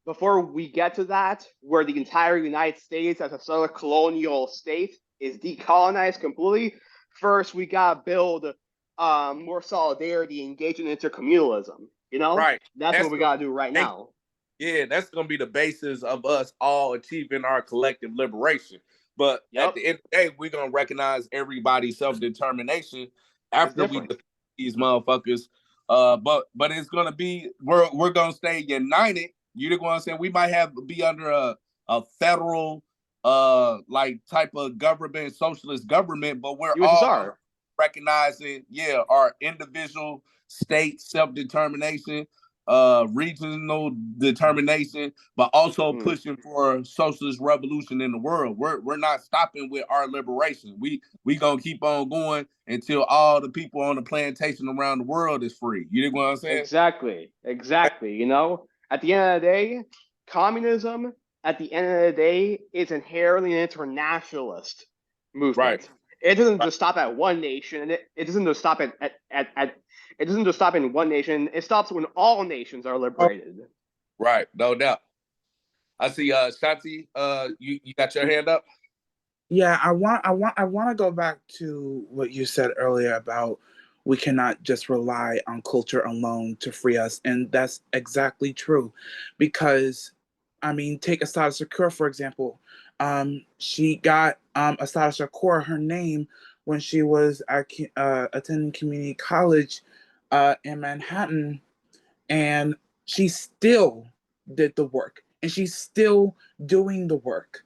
Before we get to that, where the entire United States as a sort of colonial state is decolonized completely, first we gotta build more solidarity, engage in intercommunalism. You know, right? That's what we gotta do right now. Yeah, that's gonna be the basis of us all achieving our collective liberation. But at the end of the day, we're gonna recognize everybody's self-determination after we defeat these motherfuckers. But it's gonna be we're gonna stay united. You know what I'm saying? We might be under a federal like type of government, socialist government, but we're all recognizing our individual state self-determination regional determination, but also pushing for socialist revolution in the world. We're not stopping with our liberation. We gonna keep on going until all the people on the plantation around the world is free. You know what I'm saying? Exactly. You know, at the end of the day, communism, at the end of the day, is inherently an internationalist movement. Right. It doesn't just stop at one nation. It doesn't just stop at it doesn't just stop in one nation. It stops when all nations are liberated. Right, no doubt. I see Shanti, you got your hand up? Yeah, I want to go back to what you said earlier about we cannot just rely on culture alone to free us, and that's exactly true, because I mean, take Asada Shakur for example. She got Asada Shakur her name when she was attending community college in Manhattan, and she still did the work, and she's still doing the work.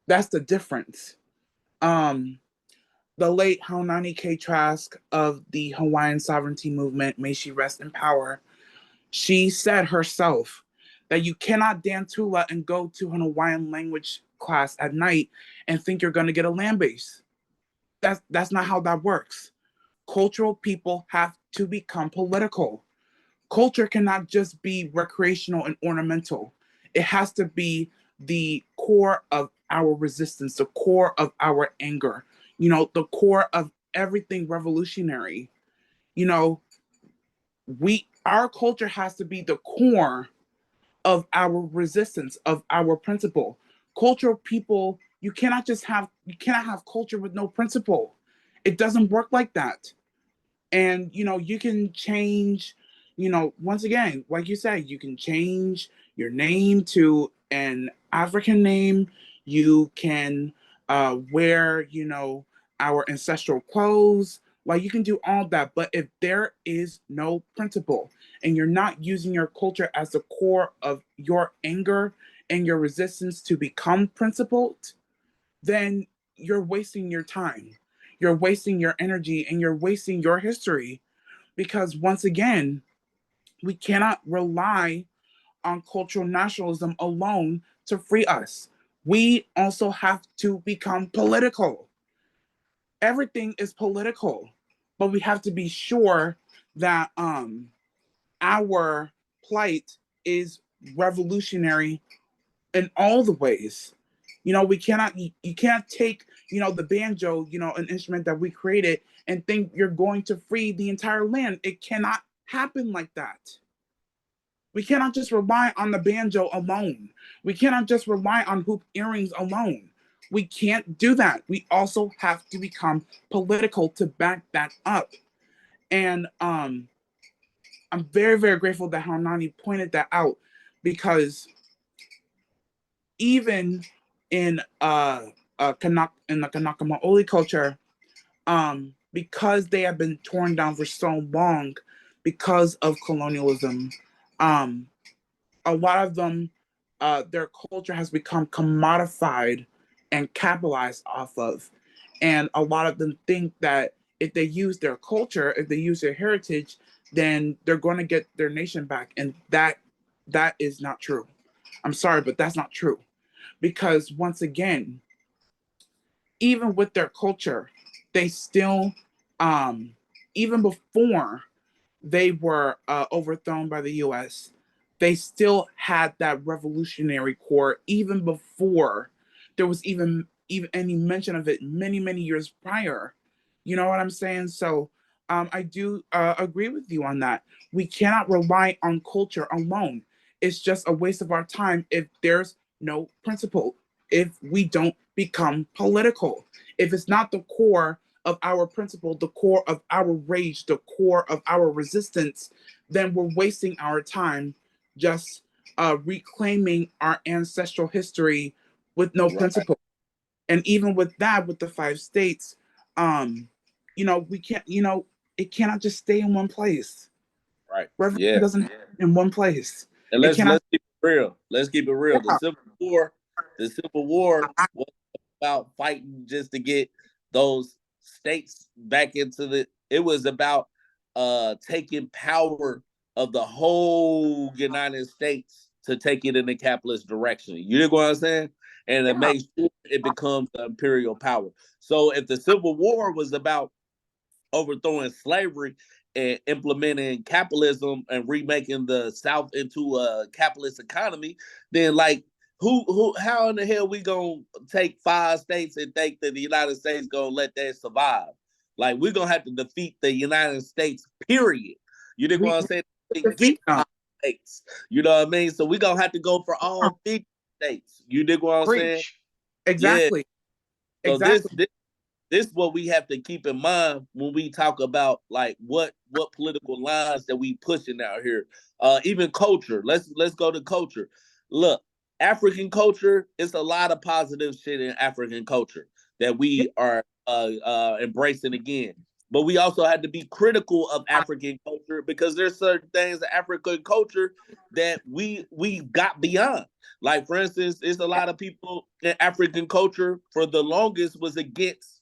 That's the difference. Um, the late Haunani K. Trask of the Hawaiian sovereignty movement, may she rest in power, she said herself that you cannot dance hula and go to an Hawaiian language class at night and think you're going to get a land base. That's not how that works. Cultural people have to become political. Culture cannot just be recreational and ornamental. It has to be the core of our resistance, the core of our anger, the core of everything revolutionary. You know, our culture has to be the core of our resistance, of our principle. Cultural people, you cannot have culture with no principle. It doesn't work like that. And you can change, once again, like you said, you can change your name to an African name. You can wear our ancestral clothes. Like, you can do all that, but if there is no principle and you're not using your culture as the core of your anger and your resistance to become principled, then you're wasting your time, you're wasting your energy, and you're wasting your history. Because once again, we cannot rely on cultural nationalism alone to free us. We also have to become political. Everything is political, but we have to be sure that our plight is revolutionary in all the ways. We cannot, you can't take, the banjo, an instrument that we created, and think you're going to free the entire land. It cannot happen like that. We cannot just rely on the banjo alone. We cannot just rely on hoop earrings alone. We can't do that. We also have to become political to back that up. And I'm very, very grateful that Haunani pointed that out, because even in in the Kanaka Maoli culture, because they have been torn down for so long because of colonialism, um, a lot of them, their culture has become commodified and capitalized off of. And a lot of them think that if they use their culture, if they use their heritage, then they're going to get their nation back. And that is not true. I'm sorry, but that's not true. Because once again, even with their culture, they still, um, even before they were overthrown by the US, they still had that revolutionary core even before there was even any mention of it many, many years prior. You know what I'm saying? So I do agree with you on that. We cannot rely on culture alone. It's just a waste of our time if there's no principle, if we don't become political, if it's not the core of our principle, the core of our rage, the core of our resistance, then we're wasting our time just reclaiming our ancestral history with no principle. And even with that, with the 5 states, we can't, it cannot just stay in one place. Right. Revolution Yeah. doesn't happen in one place. And It cannot. let's keep it real. Let's keep it real. Yeah. The Civil War was about fighting just to get those states back into it was about taking power of the whole United States to take it in the capitalist direction. You know what I'm saying? And it makes sure it becomes the imperial power. So if the Civil War was about overthrowing slavery and implementing capitalism and remaking the South into a capitalist economy, then like how in the hell we gonna take 5 states and think that the United States gonna let that survive? Like we're gonna have to defeat the United States, period. You know what I'm saying? Get 5 states. You know what I mean? So we're gonna have to go for all 50 states. You dig what I'm saying? Preach. Exactly. Yeah. So Exactly. this is what we have to keep in mind when we talk about like what political lines that we pushing out here. Even culture. Let's go to culture. Look, African culture, it's a lot of positive shit in African culture that Yeah. we are embracing again. But we also had to be critical of African culture because there's certain things in African culture that we got beyond. Like for instance, there's a lot of people in African culture for the longest was against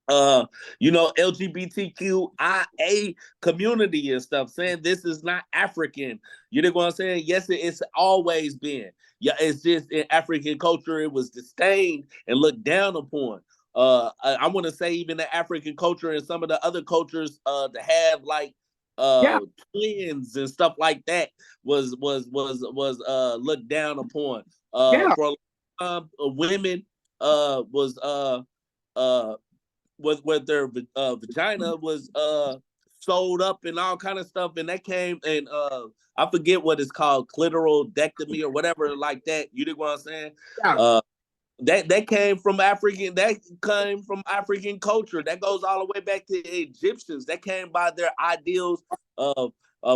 LGBTQIA community and stuff, saying this is not African. You know what I'm saying? Yes, it's always been. Yeah, it's just in African culture, it was disdained and looked down upon. I want to say even the African culture and some of the other cultures, to have like Yeah. twins and stuff like that was looked down upon. Yeah. For a long time, women was uh with their vagina was sewed up and all kind of stuff, and that came and I forget what it's called, clitoral dectomy or whatever like that. You know what I'm saying? Yeah. That came from African. That came from African culture. That goes all the way back to the Egyptians. That came by their ideals of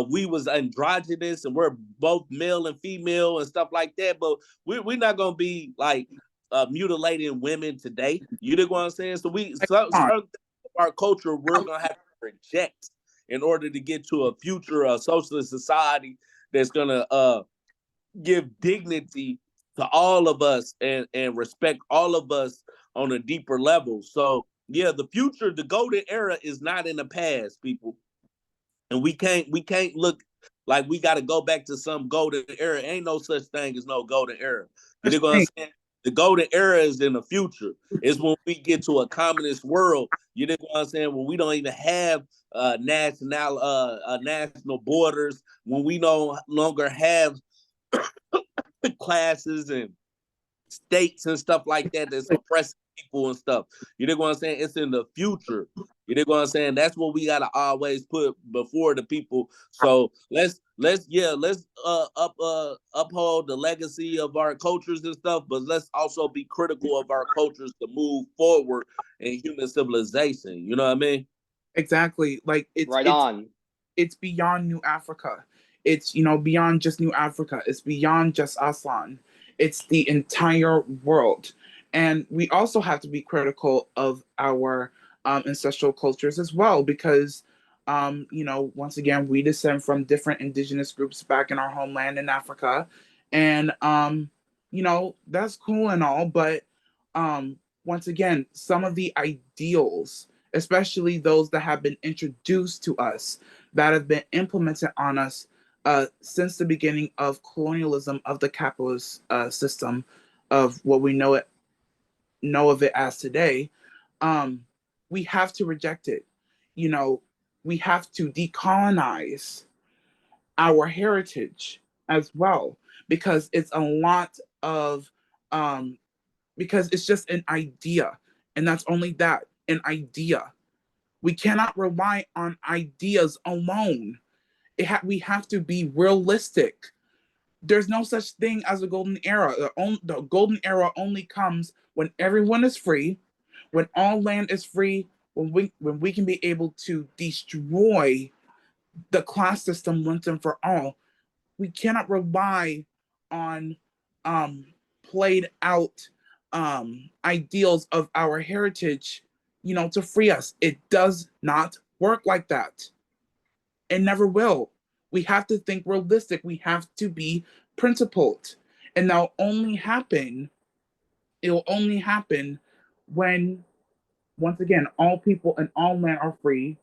we was androgynous and we're both male and female and stuff like that. But we're not gonna be like mutilating women today. You know what I'm saying? So certain things of our culture we're gonna have to reject in order to get to a future socialist society that's gonna give dignity to all of us and respect all of us on a deeper level. So yeah, the future, the golden era is not in the past, people. And we can't look like we got to go back to some golden era. Ain't no such thing as no golden era. You know what I'm saying? The golden era is in the future. It's when we get to a communist world. You know what I'm saying? When we don't even have national borders. When we no longer have classes and states and stuff like that that's oppressing people and stuff. You know what I'm saying? It's in the future. You know what I'm saying? That's what we gotta always put before the people. So let's uphold the legacy of our cultures and stuff, but let's also be critical of our cultures to move forward in human civilization. You know what I mean? Exactly. Like Right on. it's beyond New Africa. It's beyond just New Africa. It's beyond just Aslan. It's the entire world. And we also have to be critical of our ancestral cultures as well, because once again, we descend from different indigenous groups back in our homeland in Africa. And that's cool and all, but once again, some of the ideals, especially those that have been introduced to us, that have been implemented on us since the beginning of colonialism of the capitalist system of what we know of it as today, we have to reject it. You know, we have to decolonize our heritage as well, because it's a lot of because it's just an idea, and that's only that, an idea. We cannot rely on ideas alone. We have to be realistic. There's no such thing as a golden era. The golden era only comes when everyone is free, when all land is free, when we can be able to destroy the class system once and for all. We cannot rely on um, played out ideals of our heritage, to free us. It does not work like that. It never will. We have to think realistic. We have to be principled. And it will only happen when, once again, all people and all men are free,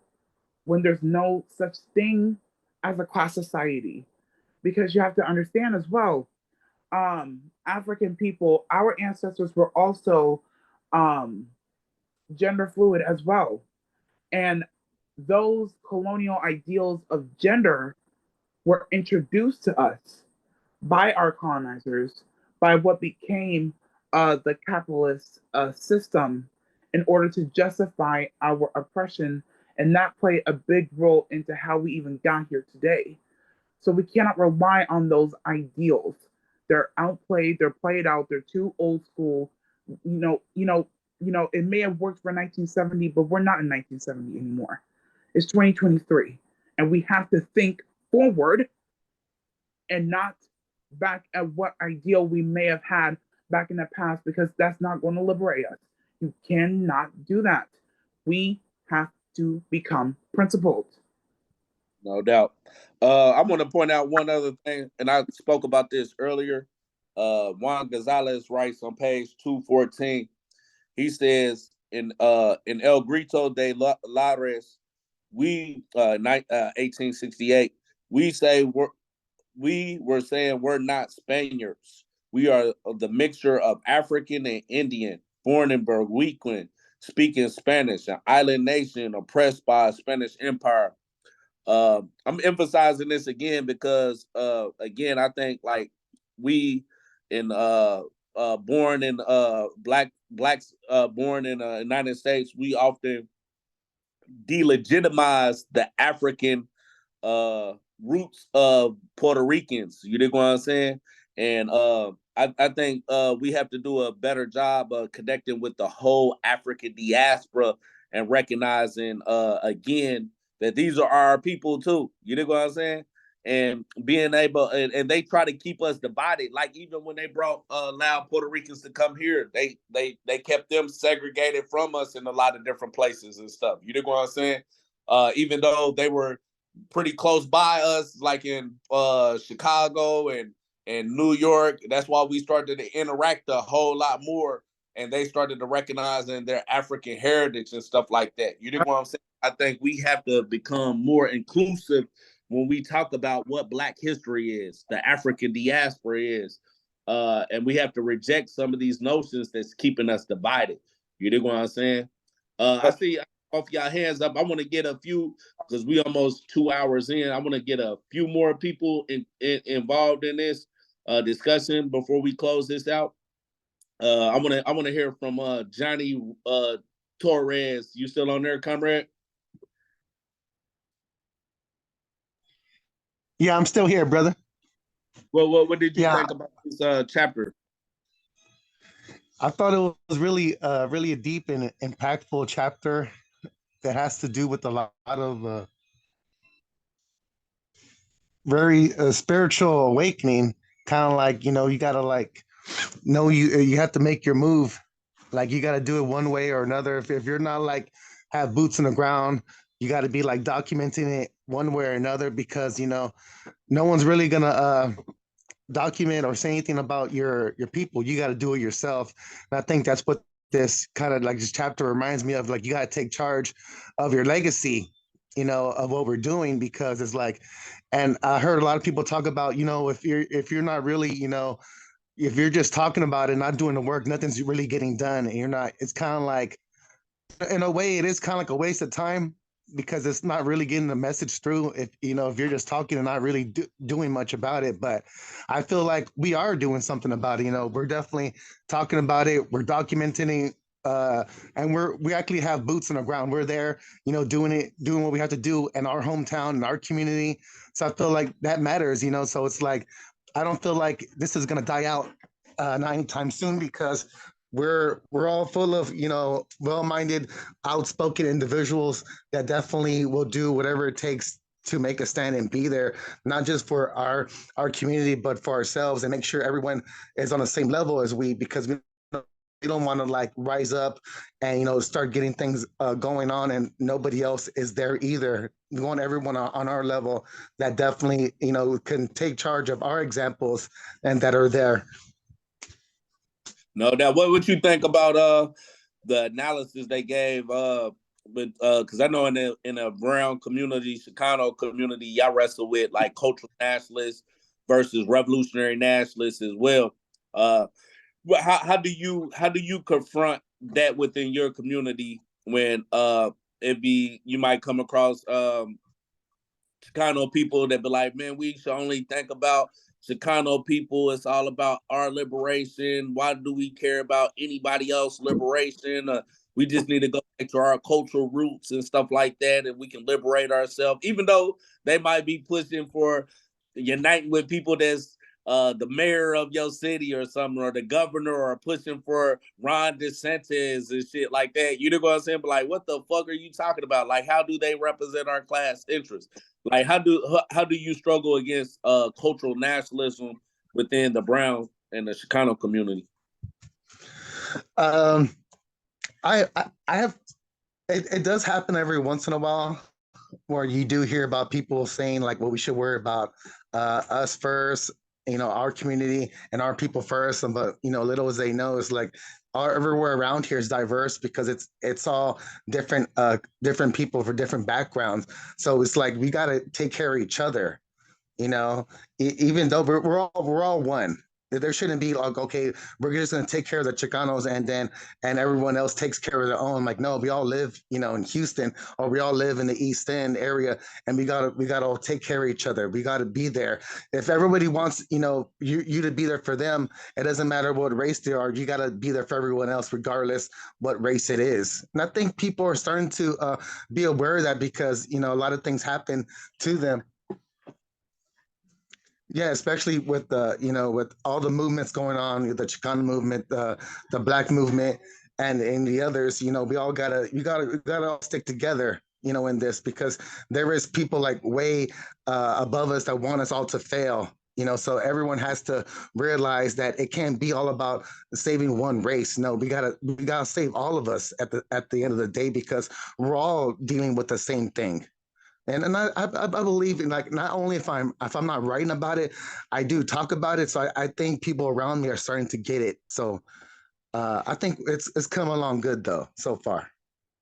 when there's no such thing as a class society. Because you have to understand as well, African people, our ancestors were also um, gender fluid as well. And those colonial ideals of gender were introduced to us by our colonizers, by what became the capitalist system in order to justify our oppression. And that played a big role into how we even got here today. So we cannot rely on those ideals. They're outplayed, they're played out, they're too old school. It may have worked for 1970, but we're not in 1970 anymore. It's 2023. And we have to think forward and not back at what ideal we may have had back in the past, because that's not going to liberate us. You cannot do that. We have to become principled. No doubt. I want to point out one other thing, and I spoke about this earlier. Juan Gonzalez writes on page 214. He says in El Grito de Lares, we 1868, we were saying we're not Spaniards. We are the mixture of African and Indian, born in Berwickland, speaking Spanish, an island nation oppressed by a Spanish empire. I'm emphasizing this again because again, I think like we in born in blacks born in the United States, we often delegitimize the African roots of Puerto Ricans. You dig what I'm saying? And I think we have to do a better job of connecting with the whole African diaspora and recognizing again that these are our people too. You dig what I'm saying? And being able, and they try to keep us divided. Like even when they brought loud Puerto Ricans to come here, they kept them segregated from us in a lot of different places and stuff. You dig what I'm saying? Even though they were pretty close by us, like in Chicago and New York. That's why we started to interact a whole lot more, and they started to recognize in their African heritage and stuff like that. You know what I'm saying? I think we have to become more inclusive when we talk about what Black history is, the African diaspora is, and we have to reject some of these notions that's keeping us divided. You know what I'm saying? I see off y'all hands up. I want to get a few, because we almost 2 hours in. I want to get a few more people involved in this discussion before we close this out. I want to hear from Johnny Torres. You still on there, comrade? Yeah, I'm still here, brother. Well, what did you think about this chapter? I thought it was really a deep and impactful chapter that has to do with a lot of very spiritual awakening. Kind of like, you gotta like know you have to make your move. Like you gotta do it one way or another. If you're not like have boots on the ground, you got to be like documenting it one way or another, because no one's really gonna document or say anything about your people. You got to do it yourself. And I think that's what this kind of like this chapter reminds me of. Like you got to take charge of your legacy, of what we're doing, because it's like, and I heard a lot of people talk about, if you're not really, if you're just talking about it, not doing the work, nothing's really getting done. And you're not, it's kind of like, in a way, it is kind of like a waste of time, because it's not really getting the message through if you're just talking and not really doing much about it. But I feel like we are doing something about it. We're definitely talking about it, we're documenting it, and we actually have boots on the ground. We're there, doing what we have to do in our hometown, in our community. So I feel like that matters. So it's like, I don't feel like this is going to die out not anytime soon, because we're all full of well-minded, outspoken individuals that definitely will do whatever it takes to make a stand and be there, not just for our community, but for ourselves, and make sure everyone is on the same level as we, because we don't want to like rise up and start getting things going on and nobody else is there either. We want everyone on our level that definitely can take charge of our examples and that are there. No doubt. What would you think about the analysis they gave but because I know in the brown community, Chicano community, y'all wrestle with like cultural nationalists versus revolutionary nationalists as well. How do you confront that within your community when you might come across Chicano people that be like, man, we should only think about Chicano people. It's all about our liberation. Why do we care about anybody else's liberation? We just need to go back to our cultural roots and stuff like that, and we can liberate ourselves. Even though they might be pushing for uniting with people that's the mayor of your city or something, or the governor, or pushing for Ron DeSantis and shit like that. You know what I'm saying? But like, what the fuck are you talking about? Like, how do they represent our class interests? Like, how do you struggle against cultural nationalism within the brown and the Chicano community? I have it does happen every once in a while where you do hear about people saying like, well, we should worry about us first, our community and our people first. But little as they know is like everywhere around here is diverse because it's all different people for different backgrounds. So it's like we got to take care of each other. Even though we're all one. There shouldn't be like, okay, we're just going to take care of the Chicanos and everyone else takes care of their own. Like, no, we all live, in Houston, or we all live in the East End area, and we gotta all take care of each other. We gotta be there. If everybody wants, you to be there for them, it doesn't matter what race they are. You gotta be there for everyone else, regardless what race it is. And I think people are starting to be aware of that because a lot of things happen to them. Yeah, especially with with all the movements going on, the Chicano movement, the Black movement, and the others. We all we gotta all stick together. In this because there is people like way above us that want us all to fail. So everyone has to realize that it can't be all about saving one race. No, we gotta save all of us at the end of the day because we're all dealing with the same thing. And I believe in like not only if I'm not writing about it, I do talk about it. So I think people around me are starting to get it. So I think it's come along good though so far.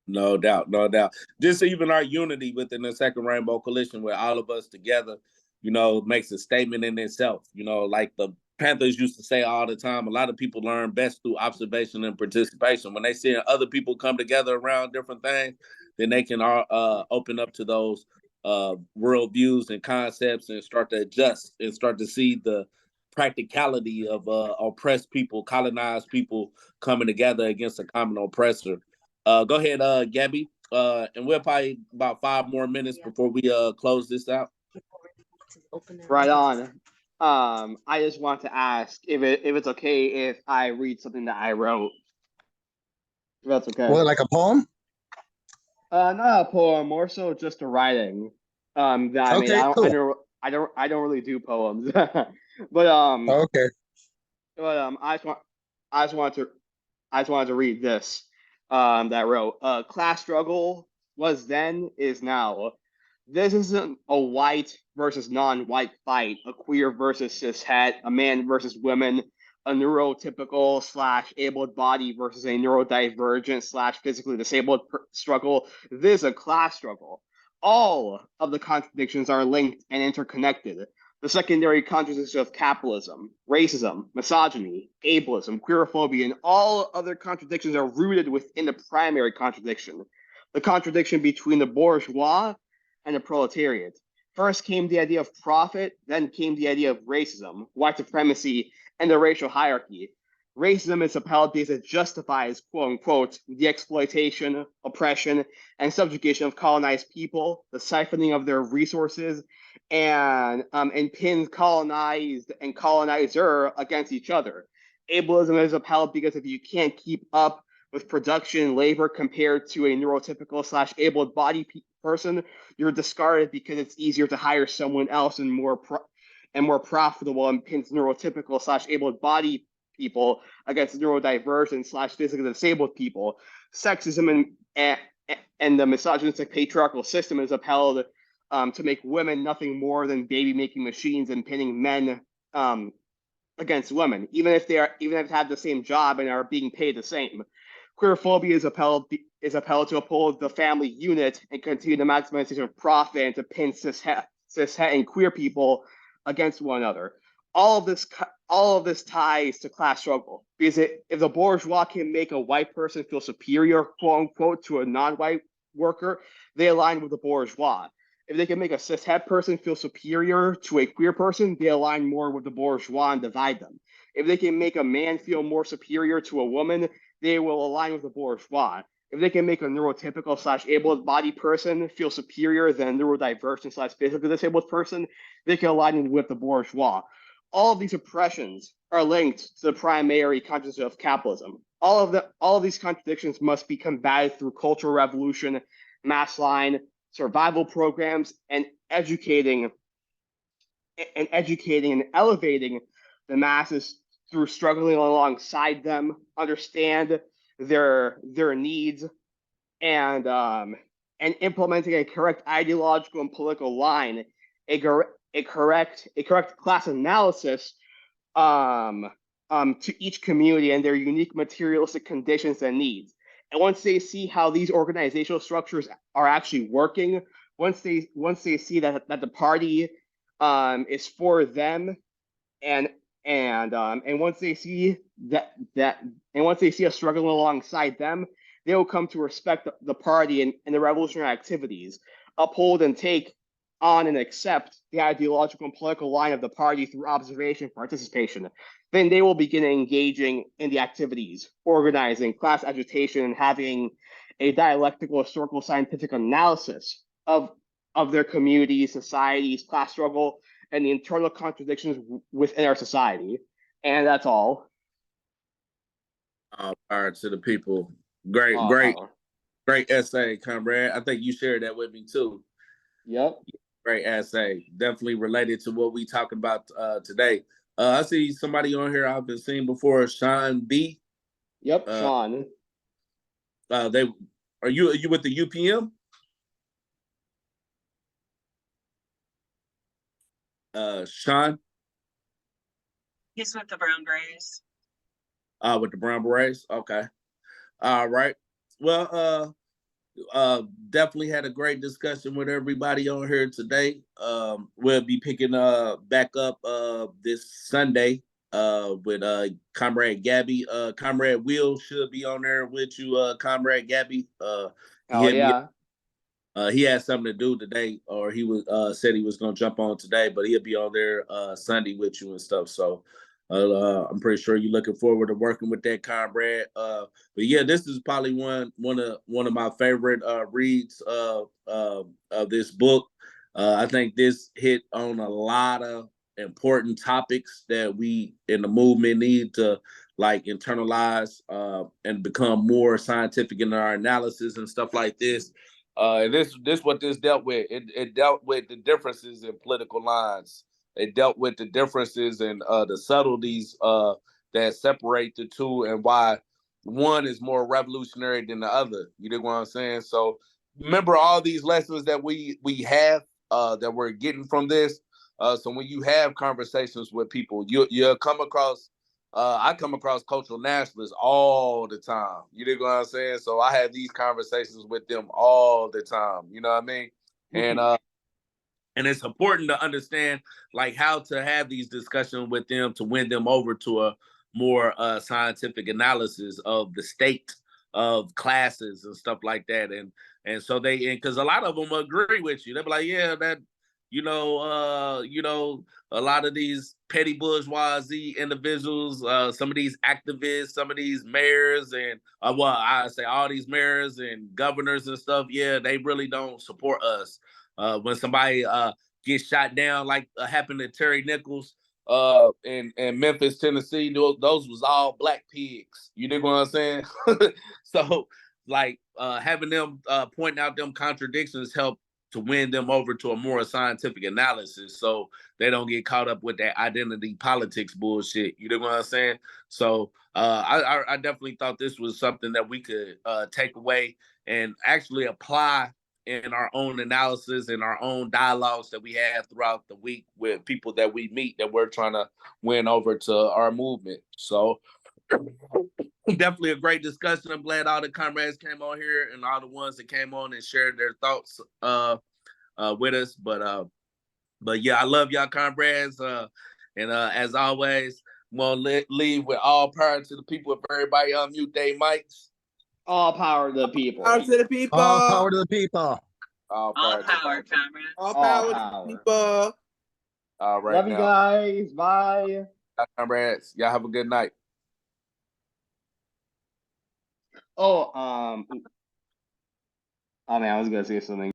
No doubt, no doubt. Just even our unity within the Second Rainbow Coalition, where all of us together, makes a statement in itself. Like the Panthers used to say all the time, a lot of people learn best through observation and participation. When they see other people come together around different things, then they can open up to those worldviews and concepts and start to adjust and start to see the practicality of oppressed people, colonized people coming together against a common oppressor. Go ahead, Gabby. And we're probably about 5 more minutes before we close this out. Right on. I just want to ask if it's okay if I read something that I wrote. If that's okay. Well, like a poem? Not a poem, more so just a writing. That I made. Okay, cool. I don't really do poems. but Okay. I just wanted to read this. That I wrote. Class struggle was then, is now. This isn't a white versus non-white fight, a queer versus cishet, a man versus women, a neurotypical / abled body versus a neurodivergent / physically disabled struggle. This is a class struggle. All of the contradictions are linked and interconnected. The secondary contradictions of capitalism, racism, misogyny, ableism, queerophobia, and all other contradictions are rooted within the primary contradiction, the contradiction between the bourgeois and the proletariat. First came the idea of profit, then came the idea of racism, white supremacy, and the racial hierarchy. Racism is upheld because it justifies, quote unquote, the exploitation, oppression, and subjugation of colonized people, the siphoning of their resources, and pins colonized and colonizer against each other. Ableism is upheld because if you can't keep up with production labor compared to a neurotypical / abled body person, you're discarded because it's easier to hire someone else and more profitable, and pins neurotypical / abled body people against neurodivergent / physically disabled people. Sexism and the misogynistic patriarchal system is upheld to make women nothing more than baby making machines and pinning men against women, even if they have the same job and are being paid the same. Queerphobia is upheld to uphold the family unit and continue the maximization of profit and to pin cishet and queer people against one another. All of this ties to class struggle, because if the bourgeois can make a white person feel superior, quote unquote, to a non-white worker, they align with the bourgeois. If they can make a cishet person feel superior to a queer person, they align more with the bourgeois and divide them. If they can make a man feel more superior to a woman, they will align with the bourgeois. If they can make a neurotypical / able-bodied person feel superior than a neurodivergent / physically disabled person, they can align with the bourgeois. All of these oppressions are linked to the primary consciousness of capitalism. All of these contradictions must be combated through cultural revolution, mass line, survival programs, and educating and elevating the masses through struggling alongside them, understand their needs, and implementing a correct ideological and political line, a correct class analysis to each community and their unique materialistic conditions and needs. And once they see how these organizational structures are actually working, once they see that the party is for them, and once they see once they see us struggling alongside them, they will come to respect the party and the revolutionary activities, uphold and take on and accept the ideological and political line of the party through observation and participation. Then they will begin engaging in the activities, organizing, class agitation, and having a dialectical, historical, scientific analysis of their communities, societies, class struggle, and the internal contradictions within our society. And that's all. Power to the people. Great essay, comrade. I think you shared that with me too. Yep. Great essay. Definitely related to what we talking about today. I see somebody on here I've been seeing before, Sean B. Yep, Sean. Are you with the UPM? Sean? He's with the Brown Berets. With the Brown Berets? Okay. All right. Well, definitely had a great discussion with everybody on here today. We'll be picking back up this Sunday with Comrade Gabby. Comrade Will should be on there with you, Comrade Gabby. Oh yeah. He had something to do today, or he was said he was gonna jump on today, but he'll be on there Sunday with you and stuff. So I'm pretty sure you're looking forward to working with that, comrade. But yeah, this is probably one of my favorite reads of this book. I think this hit on a lot of important topics that we in the movement need to like internalize and become more scientific in our analysis and stuff like this. And this what this dealt with. It dealt with the differences in political lines. It dealt with the differences and the subtleties that separate the two, and why one is more revolutionary than the other. You dig what I'm saying? So remember all these lessons that we have that we're getting from this. So when you have conversations with people, you'll come across. I come across cultural nationalists all the time. You dig what I'm saying? So I have these conversations with them all the time. You know what I mean? And it's important to understand like how to have these discussions with them to win them over to a more scientific analysis of the state of classes and stuff like that. And so because a lot of them agree with you. They'll be like, yeah, that a lot of these petty bourgeoisie individuals, some of these activists, some of these mayors, and I say all these mayors and governors and stuff, yeah, they really don't support us. When somebody gets shot down, like happened to Terry Nichols in Memphis, Tennessee, those was all black pigs. You dig what I'm saying? So, like having them point out them contradictions help to win them over to a more scientific analysis, so they don't get caught up with that identity politics bullshit. You know what I'm saying? So I definitely thought this was something that we could take away and actually apply in our own analysis and our own dialogues that we have throughout the week with people that we meet that we're trying to win over to our movement. So Definitely a great discussion. I'm glad all the comrades came on here and all the ones that came on and shared their thoughts with us. But yeah, I love y'all comrades. And as always, I'm gonna leave with all power to the people. If everybody unmute their mics. All power to the people. Power to the people. All power to the people. All power, comrades. All power to the people. All right, Love you guys. Bye. Comrades. Y'all have a good night. Oh man, I was gonna say something.